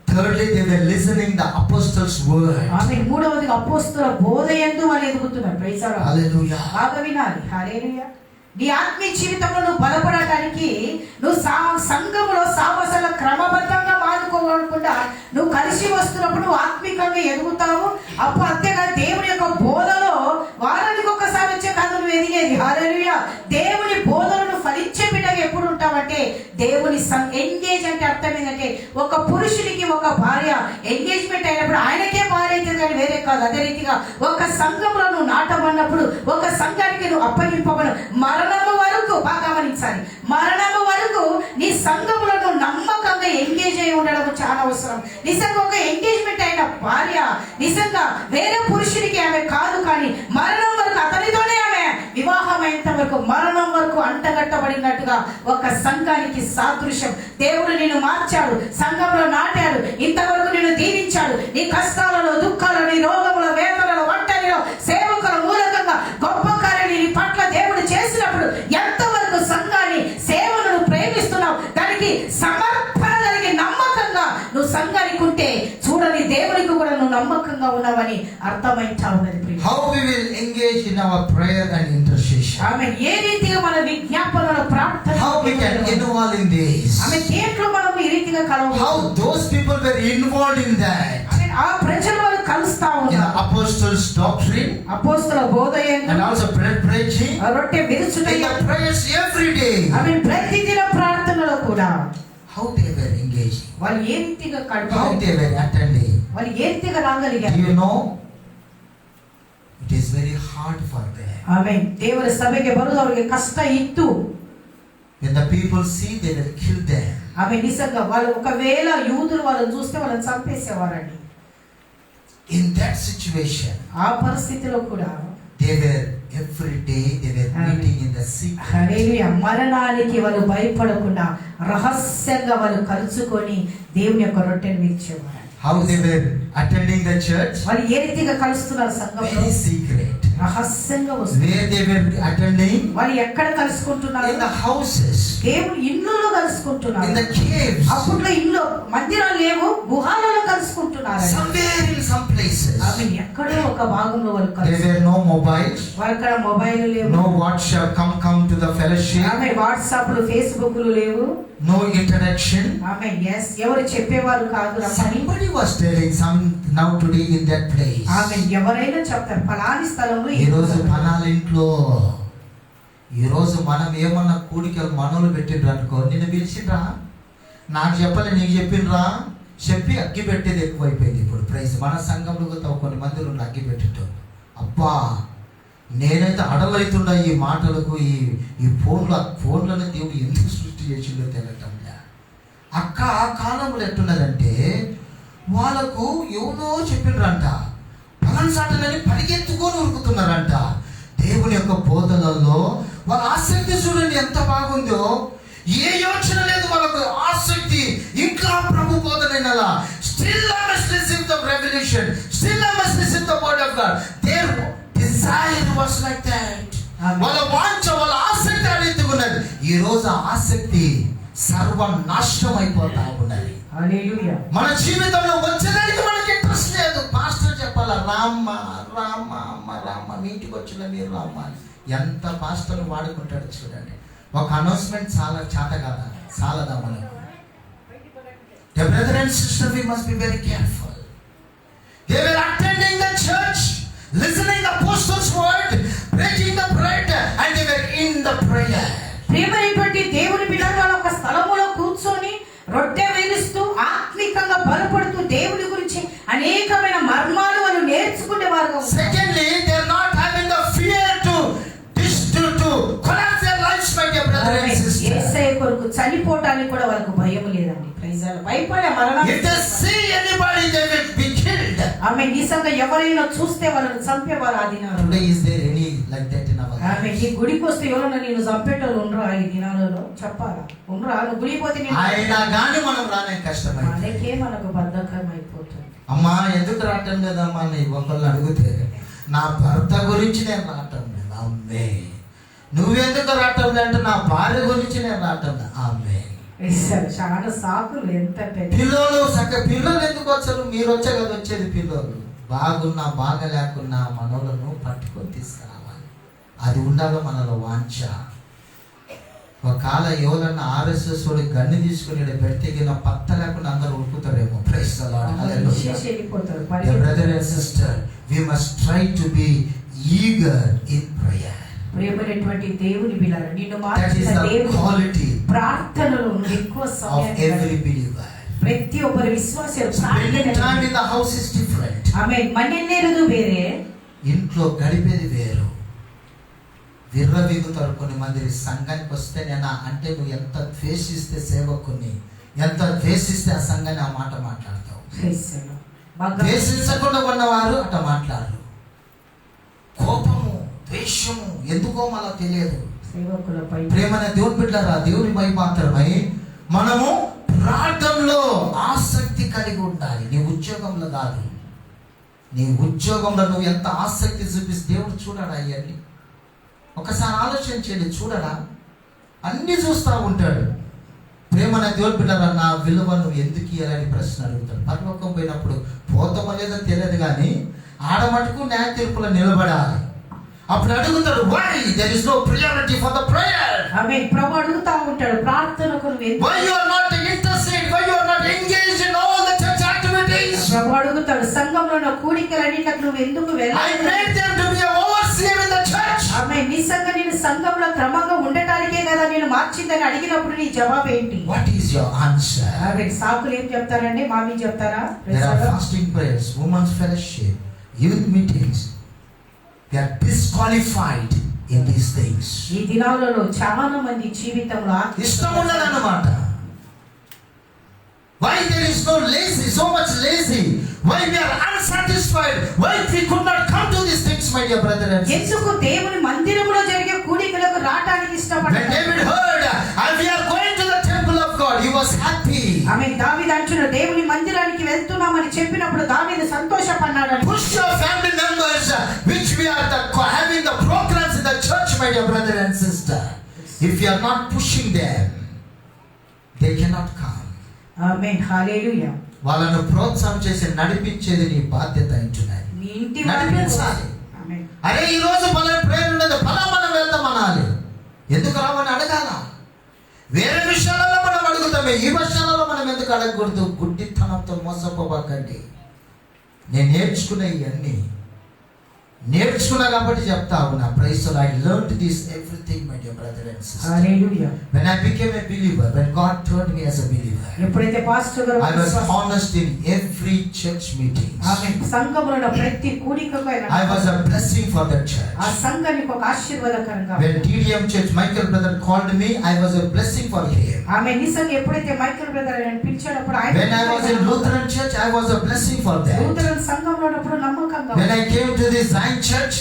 Thirdly, they were listening the apostles' word. ఆమేన్. మూడవదిగా అపోస్తల బోధయందు వాళ్ళు ఎదుగుతున్నారు. Praise the Lord. Hallelujah. బాగా వినాలి. హల్లెలూయా. నీ ఆత్మీయ జీవితంలో నువ్వు బలపడటానికి నువ్వు సంఘములో సావాసాల క్రమబద్ధంగా మానుకోకుండా నువ్వు కలిసి వస్తున్నప్పుడు నువ్వు ఆత్మీకంగా ఎదుగుతావు. అప్పుడు అంతేగా దేవుని యొక్క బోధలో వారానికి ఒక్కసారి వచ్చే కాదు నువ్వు ఎదిగేది. హల్లెలూయా. దేవుని బోధనను ఫలించే బిడ్డగా ఎప్పుడు ఉంటావంటే దేవుని ఎంగేజ్ అంటే అర్థం ఏంటంటే ఒక పురుషునికి ఒక భార్య ఎంగేజ్మెంట్ అయినప్పుడు ఆయనకే భార్య అయితే కానీ వేరే కాదు. అదే రీతిగా ఒక సంఘంలో నువ్వు నాటమన్నప్పుడు ఒక సంఘానికి నువ్వు అప్పగింపబడు మరణము వరకు బాగా గమనించాలి. మరణము వరకు నీ సంఘములో నువ్వు నమ్మకంగా ఎంగేజ్ అయి ఉండడం చాలా అవసరం. నిజంగా ఒక ఎంగేజ్మెంట్ అయిన భార్య నిజంగా వేరే పురుషునికి ఆమె కాదు, కానీ మరణం వరకు అతనితోనే ఆమె వివాహం అయ్యేంత వరకు మరణం వరకు అంటగట్టబడినట్టుగా ఒక సంఘానికి సాదృశ్యం. దేవుడు నిన్ను మార్చాడు, సంఘంలో నాటాడు, ఇంతవరకు నిన్ను దీవించాడు. నీ కష్టాలలో, దుఃఖాలలో, నీ రోగముల, వేదనలో, ఒంటరిలో సేవకుల మూలకంగా గొప్ప కార్యాన్ని నీ పట్ల దేవుడు చేసినప్పుడు ఎంతవరకు సంఘాన్ని సేవను నువ్వు ప్రేమిస్తున్నావు, దానికి సమర్పణ కలిగి నమ్మకంగా నువ్వు సంఘానికి ఉంటే చూడని దేవునికి కూడా నువ్వు నమ్మకంగా ఉన్నావని అర్థమైతా ఉన్నది. How we will engage in our prayer and intercession. ఆమేన్. ఏ రీతిగా మన విజ్ఞాపనల ప్రార్థన, How we can involve in this. ఆమేన్. దేంట్లో మనం ఈ రీతిగా కలవాలి. How those people were involved in that. ఆమేన్. ఆ ప్రజలు వాళ్ళు కలుస్తా in the ఉన్నారు. apostles' doctrine, అపోస్తల బోధ and యందు, also bread breaking, రొట్టె విరుచుట in the యందు, prayers every day. ఆమె ప్రతిదిన ప్రార్థనలో కూడా How they were engaging, వాళ్ళు ఏ రీతిగా how Kadapa they were attending. వాళ్ళు ఏ రీతిగా Do రాగలిగారు. you know? It is very hard for them. ಆಮೇ ದೇವರ ಸಭೆಗೆ ಬರುವುದು ಅವರಿಗೆ ಕಷ್ಟ ಇತ್ತು. When the people see, they will kill them. ఆమె నిజంగా వాళ్ళు ఒకవేళ యూదులు వాళ్ళని చూస్తే వాళ్ళని చంపేసేవారండి. In that situation, ఆ పరిస్థితిలో కూడా they were every day they were meeting in the secret. హల్లెలూయా, మరణానికి వాళ్ళు భయపడకుండా రహస్యంగా వాళ్ళు కలుసుకొని దేవుని యొక్క రొట్టెను విరిచేవారు. How they were attending the church? వాళ్ళు ఏ రీతిగా కలుస్తున్నారు సంఘంలో? Very secret. రహస్యంగా వస్తారు. Where they were attending? వాళ్ళు ఎక్కడ కలుసుకుంటున్నారు? In the houses, దేవుని ఇళ్ళలో కలుసుకుంటున్నారు. in the caves, అప్పట్లో ఇల్లు మందిరాలు లేవు, గుహాలలో కలుసుకుంటున్నారు. somewhere in some places. ఆమె ఎక్కడో ఒక భాగంలో వాళ్ళు There కలుసు. were no mobiles, వాళ్ళక్కడ మొబైల్ లేవు, no WhatsApp, come to the fellowship, ఆమె వాట్సాప్లు ఫేస్బుక్లు లేవు, no interaction. ఆమె ఎవరు చెప్పేవారు కాదు రమ్మని. Somebody was telling some now today in that place. ఆమె ఎవరైనా చెప్తారు ఫలాని స్థలంలో ఈ రోజు పనాల ఇంట్లో ఈ రోజు మనం ఏమన్నా కూడికలు మనోళ్ళు పెట్టిండ్రు అనుకో, నిన్ను పిలిచిండ్రా, నాకు చెప్పలే నీకు చెప్పిండ్రా, చెప్పి అగ్గి పెట్టేది ఎక్కువైపోయింది ఇప్పుడు. ప్రైజ్ మన సంఘంలో కొన్ని మందిలో అగ్గి పెట్టేటోళ్ళు. అబ్బా నేనైతే అడలవుతుండా ఈ మాటలకు, ఈ ఫోన్లను దేవుడు ఎందుకు సృష్టి చేసిందో తెలియటంలే. అక్క ఆ కాలంలో ఎట్టున్నదంటే వాళ్ళకు ఎవరో చెప్పిండ్రంట, పలాన్సాటనని పరిగెత్తుకొని ఉరుకుతున్నారంట. దేవుని యొక్క బోధనల్లో వాళ్ళ ఆసక్తి చూడండి ఎంత బాగుందో. ఏ యోచన లేదు వాళ్ళకు, ఆసక్తి ఇంకా ప్రభు బోధనలా. Still I must receive the revelation, still I must receive the word of God. Their desire was like that. వాళ్ళ వాంఛ, వాళ్ళ ఆసక్తి అడుగుతున్నది. ఈ రోజు ఆ ఆసక్తి సర్వనాశనం అయిపోతా ఉన్నది. హల్లెలూయా. మన జీవితంలో వచ్చేదానికి మనకి ఇంట్రెస్ట్ లేదు. పాస్టర్ చెప్పాలా, రామ్మ రామ్మ అమ్మ రామ్మ, మీ ఇంటికి వచ్చిన మీరు రామ్మ అని. ఎంత పాస్టర్ వాడుకుంటాడు చూడండి. ఒక అనౌన్స్మెంట్ చాలా చేత కదా, చాలదా మనకు. The brother and sister, we must be very careful. They were attending the church, listening the apostles' word, breaking the bread, and they were in the prayer. ప్రియమైనటువంటి దేవుని బిడ్డలు వాళ్ళ ఒక స్థలములో కూర్చొని రొట్టె వేలుస్తూ ఆత్మికంగా బలపడుతూ దేవుని గురించి అనేకమైన మర్మాలు వాళ్ళు నేర్చుకునేవారు. Secondly, they are not having the fear to collapse their lives, my dear brother and sister. యేసయ్య కొరకు చనిపోవడానికి కూడా వాళ్ళకు భయం లేదండి. ప్రైజ్ ది భయపడే మరణం. If they see anybody, they will be killed. ఆమె నిజంగా ఎవరైనా చూస్తే వాళ్ళని చంపేవారు ఆ దినాలు. Today is there any like that in our ఆమె lives? ఈ గుడికి వస్తే ఎవరైనా నేను చంపేటోళ్ళు ఉండరా ఈ దినాలలో? చెప్పాలా? ఉండరా? నువ్వు గుడికి పోతే అయినా కానీ మనం రానే కష్టమైంది. మనకే మనకు బద్ధకం అయిపోతుంది. అమ్మా ఎందుకు రావటం లేదమ్మా నీ ఒకళ్ళు అడిగితే, నా భర్త గురించి నేను రావటం లేదు. అమ్మే నువ్వెందుకు రావటం లేదంటే, నా భార్య గురించి నేను రావటం లేదు. అమ్మే చాలా సాకులు. ఎంత పెద్ద పిల్లలు ఎందుకు వచ్చారు? మీరు వచ్చే కదా వచ్చేది. పిల్లలు బాగున్నా బాగా లేకున్నా మనోళ్ళను పట్టుకొని తీసుకురావాలి. అది ఉండాలి మనలో వాంఛ. ఒకవేళ ఎవరన్నా RSS వాడి గన్ను తీసుకుని పెడితే పత్త లేకుండా అందరూ ఉరుకుతారేమో. Praise the lord. Hallelujah. Brother and sister, we must try to be eager in prayer. ప్రియమైనటువంటి దేవుని బిడ్డలారా, నిన్ను That is మార్చిన the దేవుని quality ప్రార్థనలో ఎక్కువ of సమయం every believer. ప్రతి ఒక్కరి విశ్వాసం Spending time in the house is different. ఆమె మన్నెనేరుదు వేరే, ఇంట్లో గడిపేది వేరు. విర్రవీగుతారు కొన్ని మంది. సంఘానికి వస్తే నేను అంటే నువ్వు ఎంత ద్వేషిస్తే సేవకుని, ఎంత ద్వేషిస్తే ఆ సంఘాన్ని ఆ మాట మాట్లాడతావు. ద్వేషించకుండా ఉన్నవారు అట్లా మాట్లాడరు. కోపము, ద్వేషము ఎందుకో మనకు తెలియదు. సేవకులపై ప్రేమన దేవుని బిడ్డలారా, దేవుని మాత్రమై మనము ప్రార్థనలో ఆసక్తి కలిగి ఉండాలి. నీ ఉద్యోగంలో కాదు. నీ ఉద్యోగంలో నువ్వు ఎంత ఆసక్తి చూపిస్తే దేవుడు చూడడా? అవన్నీ ఒకసారి ఆలోచన చేయండి. చూడడా? అన్ని చూస్తూ ఉంటాడు. ప్రేమన దేవుని బిడ్డలారా, నా విలువ నువ్వు ఎందుకు ఇవ్వాలని ప్రశ్న అడుగుతాడు. పరలోకం పోయినప్పుడు పోతామో లేదో తెలియదు, కానీ ఆడమటుకు న్యాయ తీర్పులో నిలబడాలి. అప్పుడు అడుగుతాడు, why there is no priority for the prayer? ఆమె ప్రభు అడుగుతా ఉంటాడు, ప్రార్థనకు నువ్వు why you are not interested, why you are not engaged in all the church activities? ప్రభు అడుగుతాడు, సంఘ సంఘంలో ఉన్న కూడికలన్నిటికి నువ్వు ఎందుకు I వెళ్ళాలి? made them to be an overseer in the church. ఆమె నిజంగా నేను సంఘంలో క్రమంగా ఉండటానికే కదా నేను మార్చిందని అడిగినప్పుడు నీ జవాబు ఏంటి? What is your answer? ఆమె సాకులు ఏం చెప్తారండి? మామీ చెప్తారా? There are fasting prayers, women's fellowship, youth meetings. They are disqualified in these things. ఈ దినాలలో చాలా మంది జీవితంలో ఇష్టం ఉండదన్నమాట. Why there is no lazy, so much lazy? Why we are unsatisfied? Why we could not come to these things, my dear brother and sister? ఎందుకు దేవుని మందిరములో జరిగే కూడికలకు రావడానికి When ఇష్టపడ్డారు? David heard, we are going to the temple of God, he was happy. ఆమె దావీదు అంటున్నాడు, దేవుని మందిరానికి వెళ్తున్నామని చెప్పినప్పుడు దావీదు సంతోషపడ్డాడు. Push your family members, which we are having the programs in the church, my dear brother and sister. If you are not pushing them, they cannot come. ఆమేన్, హల్లెలూయా. వాళ్ళను ప్రోత్సాహం చేసి నడిపించేది నీ బాధ్యత అంటున్నాయి. మీ ఇంటి నడిపించాలి. ఆమేన్. అరే ఈ రోజు పలానా ప్రేయర్ ఉన్నది, పలా మనం వెళ్తాం అనాలి. ఎందుకు రావని అడగాల. వేరే విషయాలలో మనం అడుగుతామే, ఈ విషయాలలో మనం ఎందుకు అడగకూడదు? గుడ్డితనంతో మోసపోబాకండి. నేను నేర్చుకున్నా కాబట్టి చెప్తా ఉన్నా. Praise the lord. I learned this everything, my dear brother and sister. Hallelujah. When I became a believer, when God turned me as a believer, ఎప్పుడైతే పాస్టర్ గారు I was honest in every church meeting. ఆమేన్. సంఘములో ప్రతి కూడికకు ఆయన I was a blessing for the church. ఆ సంఘానికి ఒక ఆశీర్వాదకరంగా. When TDM church Michael brother called me, I was a blessing for him. ఆమె నిజంగా ఎప్పుడైతే మైకేల్ బ్రదర్ అని పిలిచాడప్పుడు ఆయన When I was in Lutheran church, I was a blessing for them. Lutheran సంఘంలో ఉన్నప్పుడు నమ్మకంగా. When I came to the Zion church,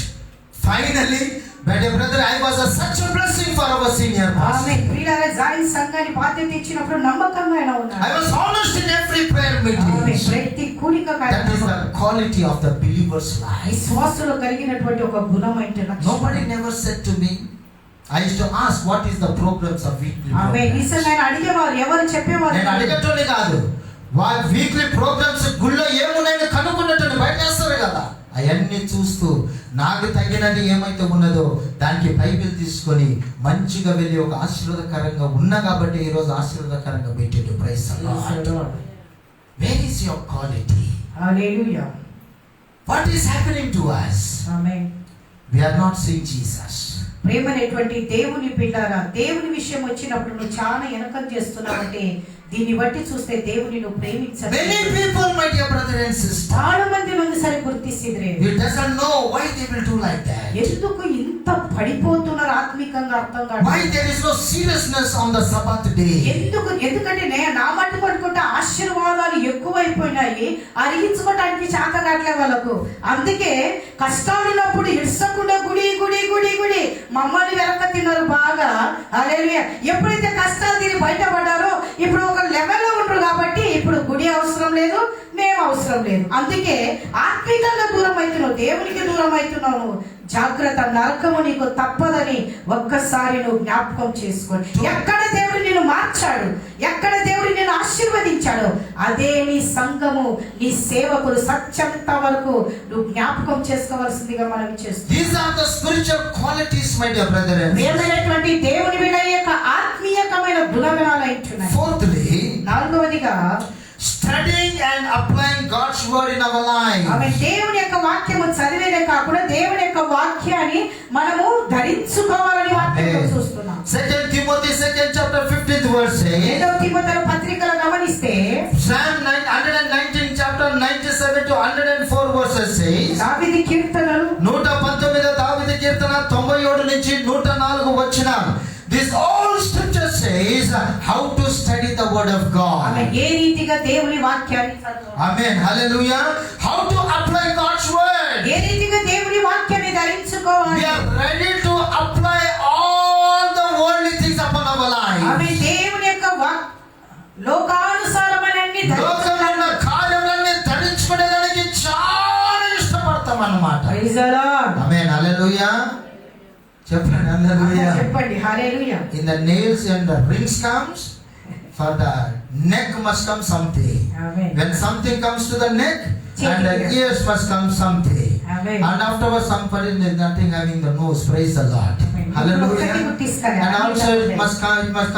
finally, my dear brother, I was such a blessing for our senior pastor. ఆమె ప్రియులారా join సంఘాన్ని బాధ్యత ఇచ్చినప్పుడు నమ్మకంగా ఆయన ఉన్నాడు. I was honest in every prayer ఆమె meeting. ప్రతి కూడికకు ఆయన That is the quality of the believer's life. విశ్వాసులో కలిగినటువంటి ఒక గుణమైన లక్షణం. Nobody never said to me. I used to ask, what is the programs of weekly ఆమె programs? నిజంగా ఆయన అడిగేవారు, ఎవరు చెప్పేవారు? నేను అడిగేటోని కాదు. వాళ్ళ వీక్లీ ప్రోగ్రామ్స్ గుళ్ళో ఏమున్నాయని కనుక్కున్నట్టు బయట వేస్తారు కదా. అవన్నీ చూస్తూ నాకు తగినది ఏమైతే ఉన్నదో దానికి బైబిల్ తీసుకొని మంచిగా వెళ్ళి ఒక ఆశీర్వాదకరంగా ఉన్నా కాబట్టి ఈరోజు ఆశీర్వాదకరంగా పెట్టేట్టు. Praise the lord. Where is your quality? Hallelujah. What is happening to us? Amen. We are not seeing Jesus. ప్రేమనేటువంటి దేవుని బిడ్డారా, దేవుని విషయం వచ్చినప్పుడు నువ్వు చాలా వెనకం చేస్తున్నావంటే దీన్ని బట్టి చూస్తే దేవుని నువ్వు ప్రేమించాలి. Many people, my dear brother and sister, చాలా మంది సరి గుర్తిసిద్రే. he doesn't know why they will do like that. ఎందుకు ఇంత పడిపోతున్నారు ఆత్మికంగా అర్థం కాదు. Why there is no seriousness on the Sabbath day? ఎందుకంటే నా మట్టుకు అనుకుంటే ఆశీర్వాదాలు ఎక్కువైపోయినాయి, అరిగించుకోవడానికి చేత కావట్లే వాళ్ళకు. అందుకే కష్టాలున్నప్పుడు ఇడ్సకుండా గుడి గుడి గుడి గుడి మమ్మల్ని వెనక తిన్నారు బాగా. హల్లెలూయా. ఎప్పుడైతే కష్టాలు తిని బయటపడ్డారో ఇప్పుడు ఒక లెవెల్లో ఉంటారు కాబట్టి ఇప్పుడు గుడి అవసరం లేదు, మేము అవసరం లేదు. అందుకే ఆత్మికంగా దూరం అవుతున్నావు, దేవునికి దూరం అవుతున్నావు. జాగ్రత్త, నరకము నీకు తప్పదని ఒక్కసారి నువ్వు జ్ఞాపకం చేసుకోండి. ఎక్కడ దేవుడు నిన్ను మార్చాడు, ఎక్కడ దేవుడు నిన్ను ఆశీర్వదించాడు, అదే నీ సంఘము, నీ సేవకులు సత్యంత వరకు నువ్వు జ్ఞాపకం చేసుకోవాల్సిందిగా మనం చేస్తాం. These are the spiritual qualities, my dear brother and sister. ప్రియమైనటువంటి దేవుని బిడ్డ యొక్క ఆత్మీయకమైన గుణగణాలు అంటున్నాయి. Fourthly, నాలుగవదిగా studying and applying God's word in our life. ఆమె దేవుని యొక్క వాక్యము చదివేదే కాకుండా దేవుని యొక్క వాక్యాన్ని మనము ధరించుకోవాలని వాక్యంలో చూస్తున్నాం. 2 Timothy 2nd chapter 15th verse says, రెండవ తిమోథెయ పత్రికలో గమనిస్తే Psalm 119 chapter 97 to 104 verses says, దావీదు కీర్తనలు 119 దావీదు కీర్తన 97 నుంచి 104 వచ్చిన. This all scripture says how to study the word of God. ఆమె ఏ రీతిగా దేవుని వాక్యాన్ని చదవాలి. Amen. Hallelujah. How to apply God's word. ఏ రీతిగా దేవుని వాక్యాన్ని ధరించుకోవాలి. We are ready to apply all the worldly things upon our life. ఆమె దేవుని యొక్క లోకానుసారమైన లోకమున్న కార్యములన్నీ ధరించుకునేదానికి చాలా ఇష్టపడతాం అన్నమాట. Praise the lord. Amen. Hallelujah. చెప్పండి హల్లెలూయా. చెప్పండి హల్లెలూయా. In the nails and the rings comes, for the neck must come something. Amen. When something comes to the neck and the ears must come something. Amen. And afterwards somebody is nothing having the nose. Praise the Lord. Amen. Hallelujah. And also it must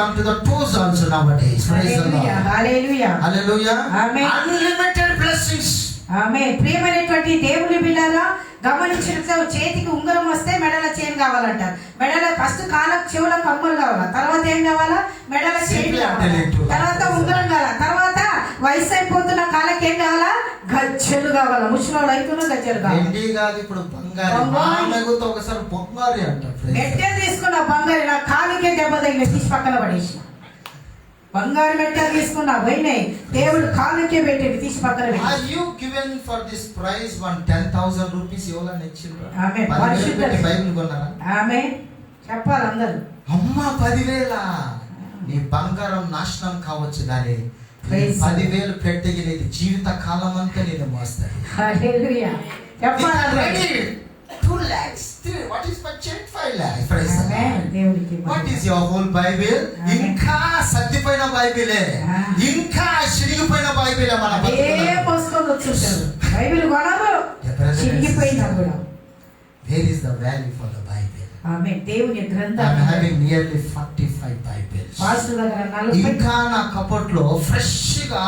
come to the toes also nowadays. Praise the Lord. Hallelujah. Hallelujah. Amen. Unlimited blessings ఆమేన్. ప్రియమైనటువంటి దేవుని బిడ్డలారా, గమనించిన చేతికి ఉంగరం వస్తే మెడల chain కావాలంటారు. మెడల ఫస్ట్ కాళ్ళకు చెవుల కమ్మలు కావాలా, తర్వాత ఏం కావాలా? మెడల చైన్ కావాలా, తర్వాత ఉంగరం కావాలా, తర్వాత వయసు అయిపోతున్న కాళ్ళకి ఏం కావాలా? గజ్జెలు కావాలా. ముసలోళ్ళు అయిపోయిన గజ్జెలు కావాలి. ఇప్పుడు బంగారు ఒకసారి బొంగారి అంటారు. మెట్టే తీసుకున్న బంగారు నా కాలుకే దెబ్బ తగిలి తీసి పక్కన పడేసిన. బంగారు మెట్టలు తీసుకున్నా పోయినాయి, దేవుడు కాలుకే పెట్టి తీసి పక్కన పెట్టి. Are you given for this prize 10,000 rupees ఎవరైనా ఇచ్చిండ్రా? ఆమేన్. బైబిల్ కొన్నారా? ఆమేన్. చెప్పాలి అందరూ. అమ్మ 10,000 నీ బంగారం నాశనం కావచ్చు కానీ 10,000 పెట్టగినది జీవిత కాలం అంతా నేను మోస్తాను. హల్లెలూయా. చెప్పాలి. 2 lakhs. What is budget? 5 lakhs. Praise the amen. Lord. దేవునికి What is your whole Bible? ఇంకా సత్తిపోయిన బైబిలే, ఇంకా చిరిగిపోయిన బైబిలే మన ఏ పుస్తకం వచ్చుంటారు. బైబిల్ కొనరు, చిరిగిపోయినా కూడా. Where is the value for the Bible? ఆమేన్. దేవుని గ్రంథం. I'm having nearly 45 Bibles. Pastor దగ్గర 40. ఇంకా నా కబోర్డ్లో ఫ్రెష్ గా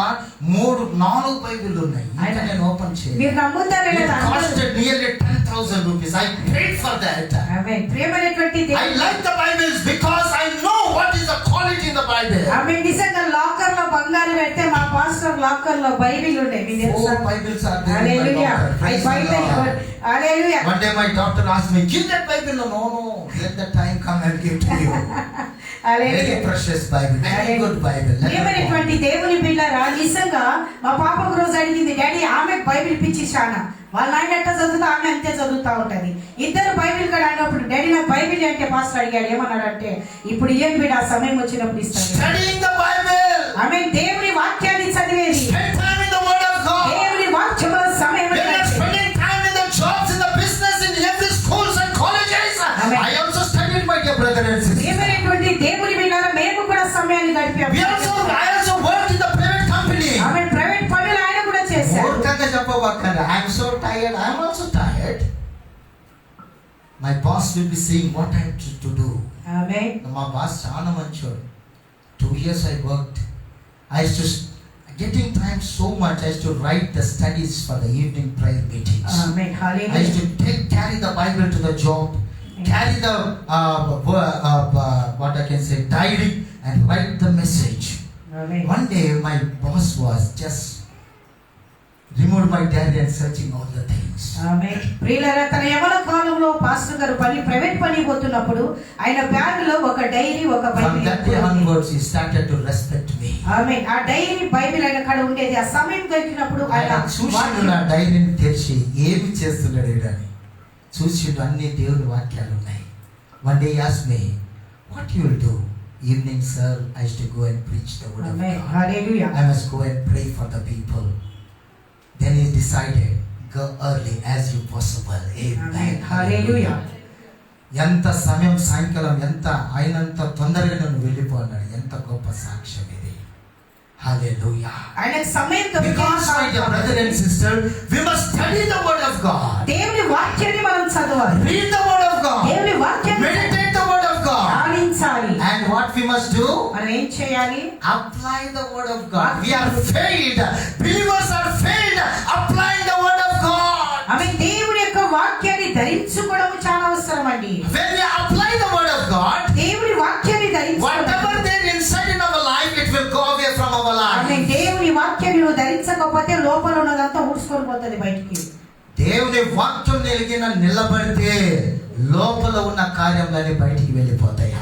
3-4 బైబిల్ ఉన్నాయి. ఇంకా నేను ఓపెన్ చేయలేదు. మీరు నమ్ముతారో లేదో cost nearly 10,000 rupees. I paid for that. ఆమేన్. ప్రియమైనటువంటి I like the Bibles because I know what is the quality in the Bible. ఆమేన్. నిజంగా లాకర్ లో బంగారు పెడితే మా పాస్టర్ లాకర్ లో బైబిల్ ఉండే. మీకు తెలుసా? 4 Bibles are there. Hallelujah. Hallelujah. One day my doctor asked me, give that Bible. No, let the time come and give to you. Very precious Bible, very good Bible. ప్రియమైనటువంటి దేవుని బిడ్డలారా, నిజంగా మా పాప ఒక రోజు అడిగింది, డాడీ ఆమె బైబిల్ పిచ్చి చాలా, వాళ్ళ ఆయన ఎట్లా చదువుతా ఆమె అంతే చదువుతా ఉంటది. ఇద్దరు బైబిల్ కూడా అన్నప్పుడు డాడీ నాకు బైబిల్ అంటే పాస్టర్ అడిగాడు. ఏమన్నాడంటే, ఇప్పుడు ఏం బిడ్డ ఆ సమయం వచ్చినప్పుడు ఇస్తాను. Studying the Bible. ఆమె దేవుని వాక్యాన్ని చదివేది. Spend time in the Word of God. దేవుని వాక్యముల సమయం. When you are spending time in the jobs, in the business, in every schools and colleges. I also studied, my dear brother and sister. ప్రియమైనటువంటి దేవుని బిడ్డలారా, మేము కూడా సమయాన్ని గడిపాము. I also worked in the private company. ఆమె private పనులు ఆయన కూడా చేశారు. మూర్ఖంగా చెప్పబోకండి. I am so tired. I am also tired. My boss will be saying what I have to do. ఆమేన్. మా బాస్ చాలా మంచోడు. 2 years I worked. I used to getting time so much. I used to write the studies for the evening prayer meetings. Amen. Hallelujah. I used to carry the Bible to the job, carry the what I can say diary and write the message. Amen. One day my boss was just removed my diary and searching all the things. ఆమేన్. ప్రియులారా, తన యవ్వన కాలంలో pastor గారు private పని పోతున్నప్పుడు ఆయన bag లో ఒక డైరీ, ఒక From Bible. that day onwards he started to respect me. ఆమేన్. ఆ డైరీ బైబిల్ ఆయన కాడ ఉండేది. ఆ సమయం దొరికినప్పుడు ఆయన చూసిండు నా డైరీని తెరిచి ఏమి చేస్తున్నాడు అని చూసిండు. అన్ని దేవుని వాక్యాలు ఉన్నాయి. One day he asked me, what you will do? Evening, sir, I used to go and preach the word of amen. God. Hallelujah. I must go and pray for the people. Then he decided, go early as you possible. Amen. హల్లెలూయా. ఎంత సమయం సాయంకాలం ఎంత అయినంత తొందరగా నన్ను వెళ్ళిపోన్నాడు. ఎంత గొప్ప సాక్ష్యం ఇది. హల్లెలూయా. ఆయనకు సమయం Because my dear brother and sister, we must study the word of God. దేవుని వాక్యాన్ని మనం చదవాలి. Read the word of God. దేవుని వాక్యాన్ని Meditate the word of God. ధ్యానించాలి. And what we must do? మనం ఏం చేయాలి? Apply the word of God. We are failed. Believers are failed applying the word of God. ఆమె దేవుని యొక్క వాక్యాన్ని ధరించుకోవడం చాలా అవసరం అండి. When we apply the word of God, దేవుని వాక్యాన్ని whatever there inside in our life, it will go away from our ఆమె life. దేవుని వాక్యాన్ని నువ్వు ధరించకపోతే లోపల ఉన్నదంతా ఊడ్చుకొని పోతుంది బయటికి. దేవుని వాక్యం నిలిగిన నిలబడితే లోపల ఉన్న కార్యాలన్నీ బయటికి వెళ్ళిపోతాయి.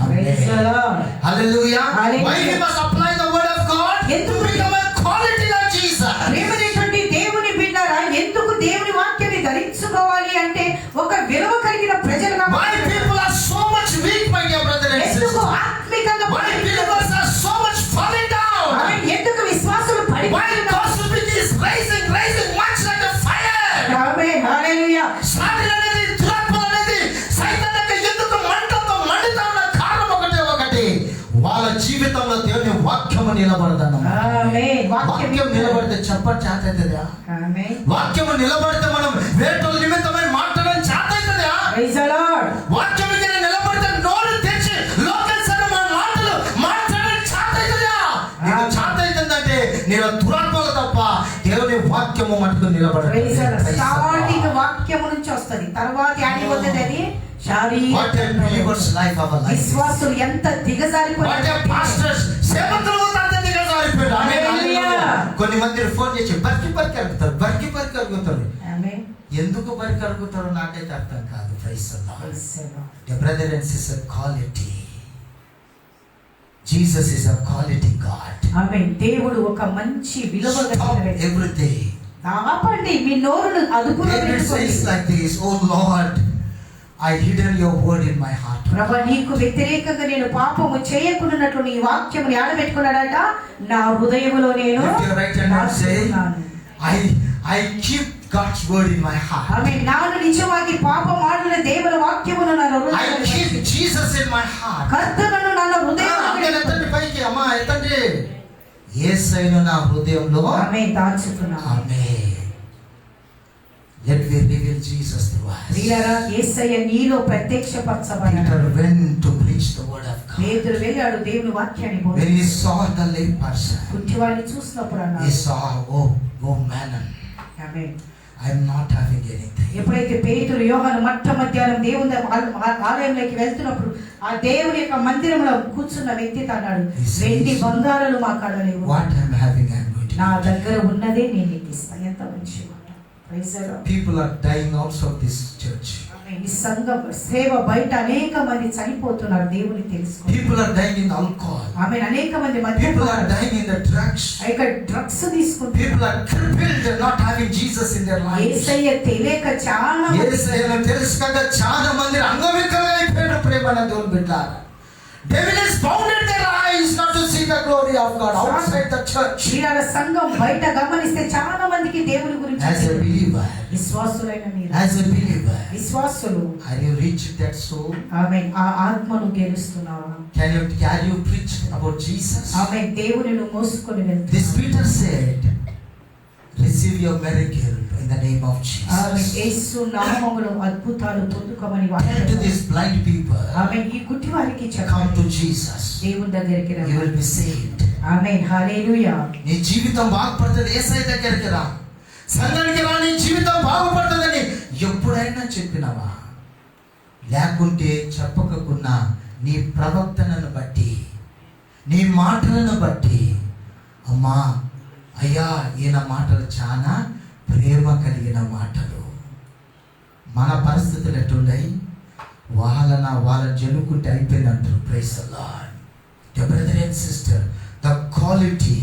హల్లెలూయా. Why we must apply the word of God? To become a quality like Jesus. ప్రియమైనటువంటి దేవుని బిడ్డలారా, ఎందుకు దేవుని వాక్యాన్ని ధరించుకోవాలి అంటే ఒక విలువ కలిగిన ప్రజలుగా. Why people are so much weak, my dear brother and sister? ఎందుకు ఆత్మికంగా Why believers are so much falling down? ఎందుకు విశ్వాసులు Why gospel is rising much like a fire? ఆమేన్. హల్లెలూయా. సాటిల్ అనేది దురాత్మ అనేది సైతానికి ఎందుకు మంటతో మండుతా ఉన్న కారణం ఒకటి వాళ్ళ జీవితంలో దేవుని వాక్యము నిలబడదన్నమాట. ఆమేన్. వాక్యం నిలబడితే చెప్పడం చేత అవుతుందా? ఆమేన్. వాక్యము నిలబడితే మనం వేటోళ్ళ నిమిత్తమై మాట్లాడడం చేత అవుతుందా? Praise the lord. వాక్యం మీద నిలబడితే నోరు తెచ్చి లోకల్సన మన మాటలు మాట్లాడడం చేత అవుతుందా? నీకు చేత అవుతుందంటే నేను దురాత్మలు తప్ప దేవుని వాక్యము మటుకు నిలబడదు. స్టార్టింగ్ వాక్యము నుంచి వస్తది, తర్వాత యాడికి పోతది అది విశ్వాసులు ఎంత దిగజారిపోయారు. కొన్ని మంది ఫోన్ చేసి బరికి అడుగుతారు. ఎందుకు బరికి అడుగుతారో నాకైతే అర్థం కాదు. Brother and sister, quality. Jesus is a quality God. ఆమేన్. దేవుడు ఒక మంచి విలువ కలిగిన everything. ఆపండి మీ నోరును అదుపులో పెట్టుకోండి. Like this, oh Lord, I hidden your word in my heart. ప్రభువా, నీకు వ్యతిరేకంగా నేను పాపము చేయకున్నట్లు నీ వాక్యముని ఆడబెట్టుకున్నాడట, నా హృదయములో నేను దాచుకున్నాను. I keep God's word in my heart. ఆమేన్. ನಾನು ನಿಜವಾಗಿ ಪಾಪ ಮಾಡುವ ದೇವರ ವಾಕ್ಯವನ್ನು ನನ್ನ ಹೃದಯದಲ್ಲಿ I keep Jesus in my heart. ಕರ್ತನನ್ನು ನನ್ನ ಹೃದಯದಲ್ಲಿ ఎత్తండి పైకి, అమ్మా ఎత్తండి. యేసయ్యను నా హృదయంలో ఆమేన్ దాచుకున్నాను. ఆమేన్. Let me reveal Jesus to us. ప్రియులారా, యేసయ్య నీలో ప్రత్యక్షపరచబడ్డాడు. Peter went to preach the word of God. పేతురు వెళ్ళాడు దేవుని వాక్యాన్ని When బోధించడానికి. he saw the lame person, కుంటివాడిని చూసినప్పుడు he అన్నాడు, saw, oh man, amen. I am not having anything. ఎప్పుడైతే పేతురు యోహాను మధ్యాహ్నం దేవుని ఆలయంలోకి వెళ్తున్నప్పుడు ఆ దేవుని యొక్క మందిరంలో కూర్చున్న వ్యక్తి అన్నాడు, వెండి బంగారాలు మా కాడ లేవు, What I am having, I am going to నా give. దగ్గర ఉన్నదే నేను నీకు ఇస్తాను. ఎంత మంచి మాట. Praise the lord. People are dying outside this church. ఈ సంఘ సేవ బయట అనేక మంది చనిపోతున్నారు. దేవుని తెలుసుకో. People are dying in alcohol. ఆమె అనేక మంది People are dying in the drugs. Drugs తీసుకుంటారు. People are crippled, not having Jesus in their lives. యేసయ్య తెలియక చాలా యేసయ్యను తెలుసుకోక చాలా మంది అంగవికలైపోయారు. ప్రేమన దేవుని బిడ్డలారా, devil has bounded their eyes not to see the glory of God outside the church. శ్రీరాల సంఘం బయట గమనిస్తే చాలా మందికి దేవుని గురించి As a believer, విశ్వాసులైన మీరు, as a believer, విశ్వాసులు, are you reached that soul? ఆమేన్. ఆ ఆత్మను గెలుస్తున్నావా? Can you preach about Jesus? ఆమేన్. దేవుని మోసుకొని వెళ్తున్నావా? This Peter said, receive your miracle in the name of amen. Jesus. యేసు నామములో అద్భుతాలు పొందుకోమని Tell to these blind people, ఆమేన్. ఈ గుడ్డి వారికి come చెప్పండి, to Jesus. దేవుని దగ్గరికి రా. You will be saved. ఆమేన్. హల్లెలూయా. నీ జీవితం బాగుపడుతుంది. యేసయ్య దగ్గరికి రా, సంఘానికి రా, నీ జీవితం బాగుపడుతుందని ఎప్పుడైనా చెప్పినావా? లేకుంటే చెప్పకుండా నీ ప్రవర్తనను బట్టి, నీ మాటలను బట్టి, అమ్మా అయ్యా ఈయన మాటలు చాలా ప్రేమ కలిగిన మాటలు. మన పరిస్థితులు ఎట్టున్నాయి? వాళ్ళ జనుకుంటే అయిపోయినట్టు. Praise the lord. Dear brother and sister, the quality,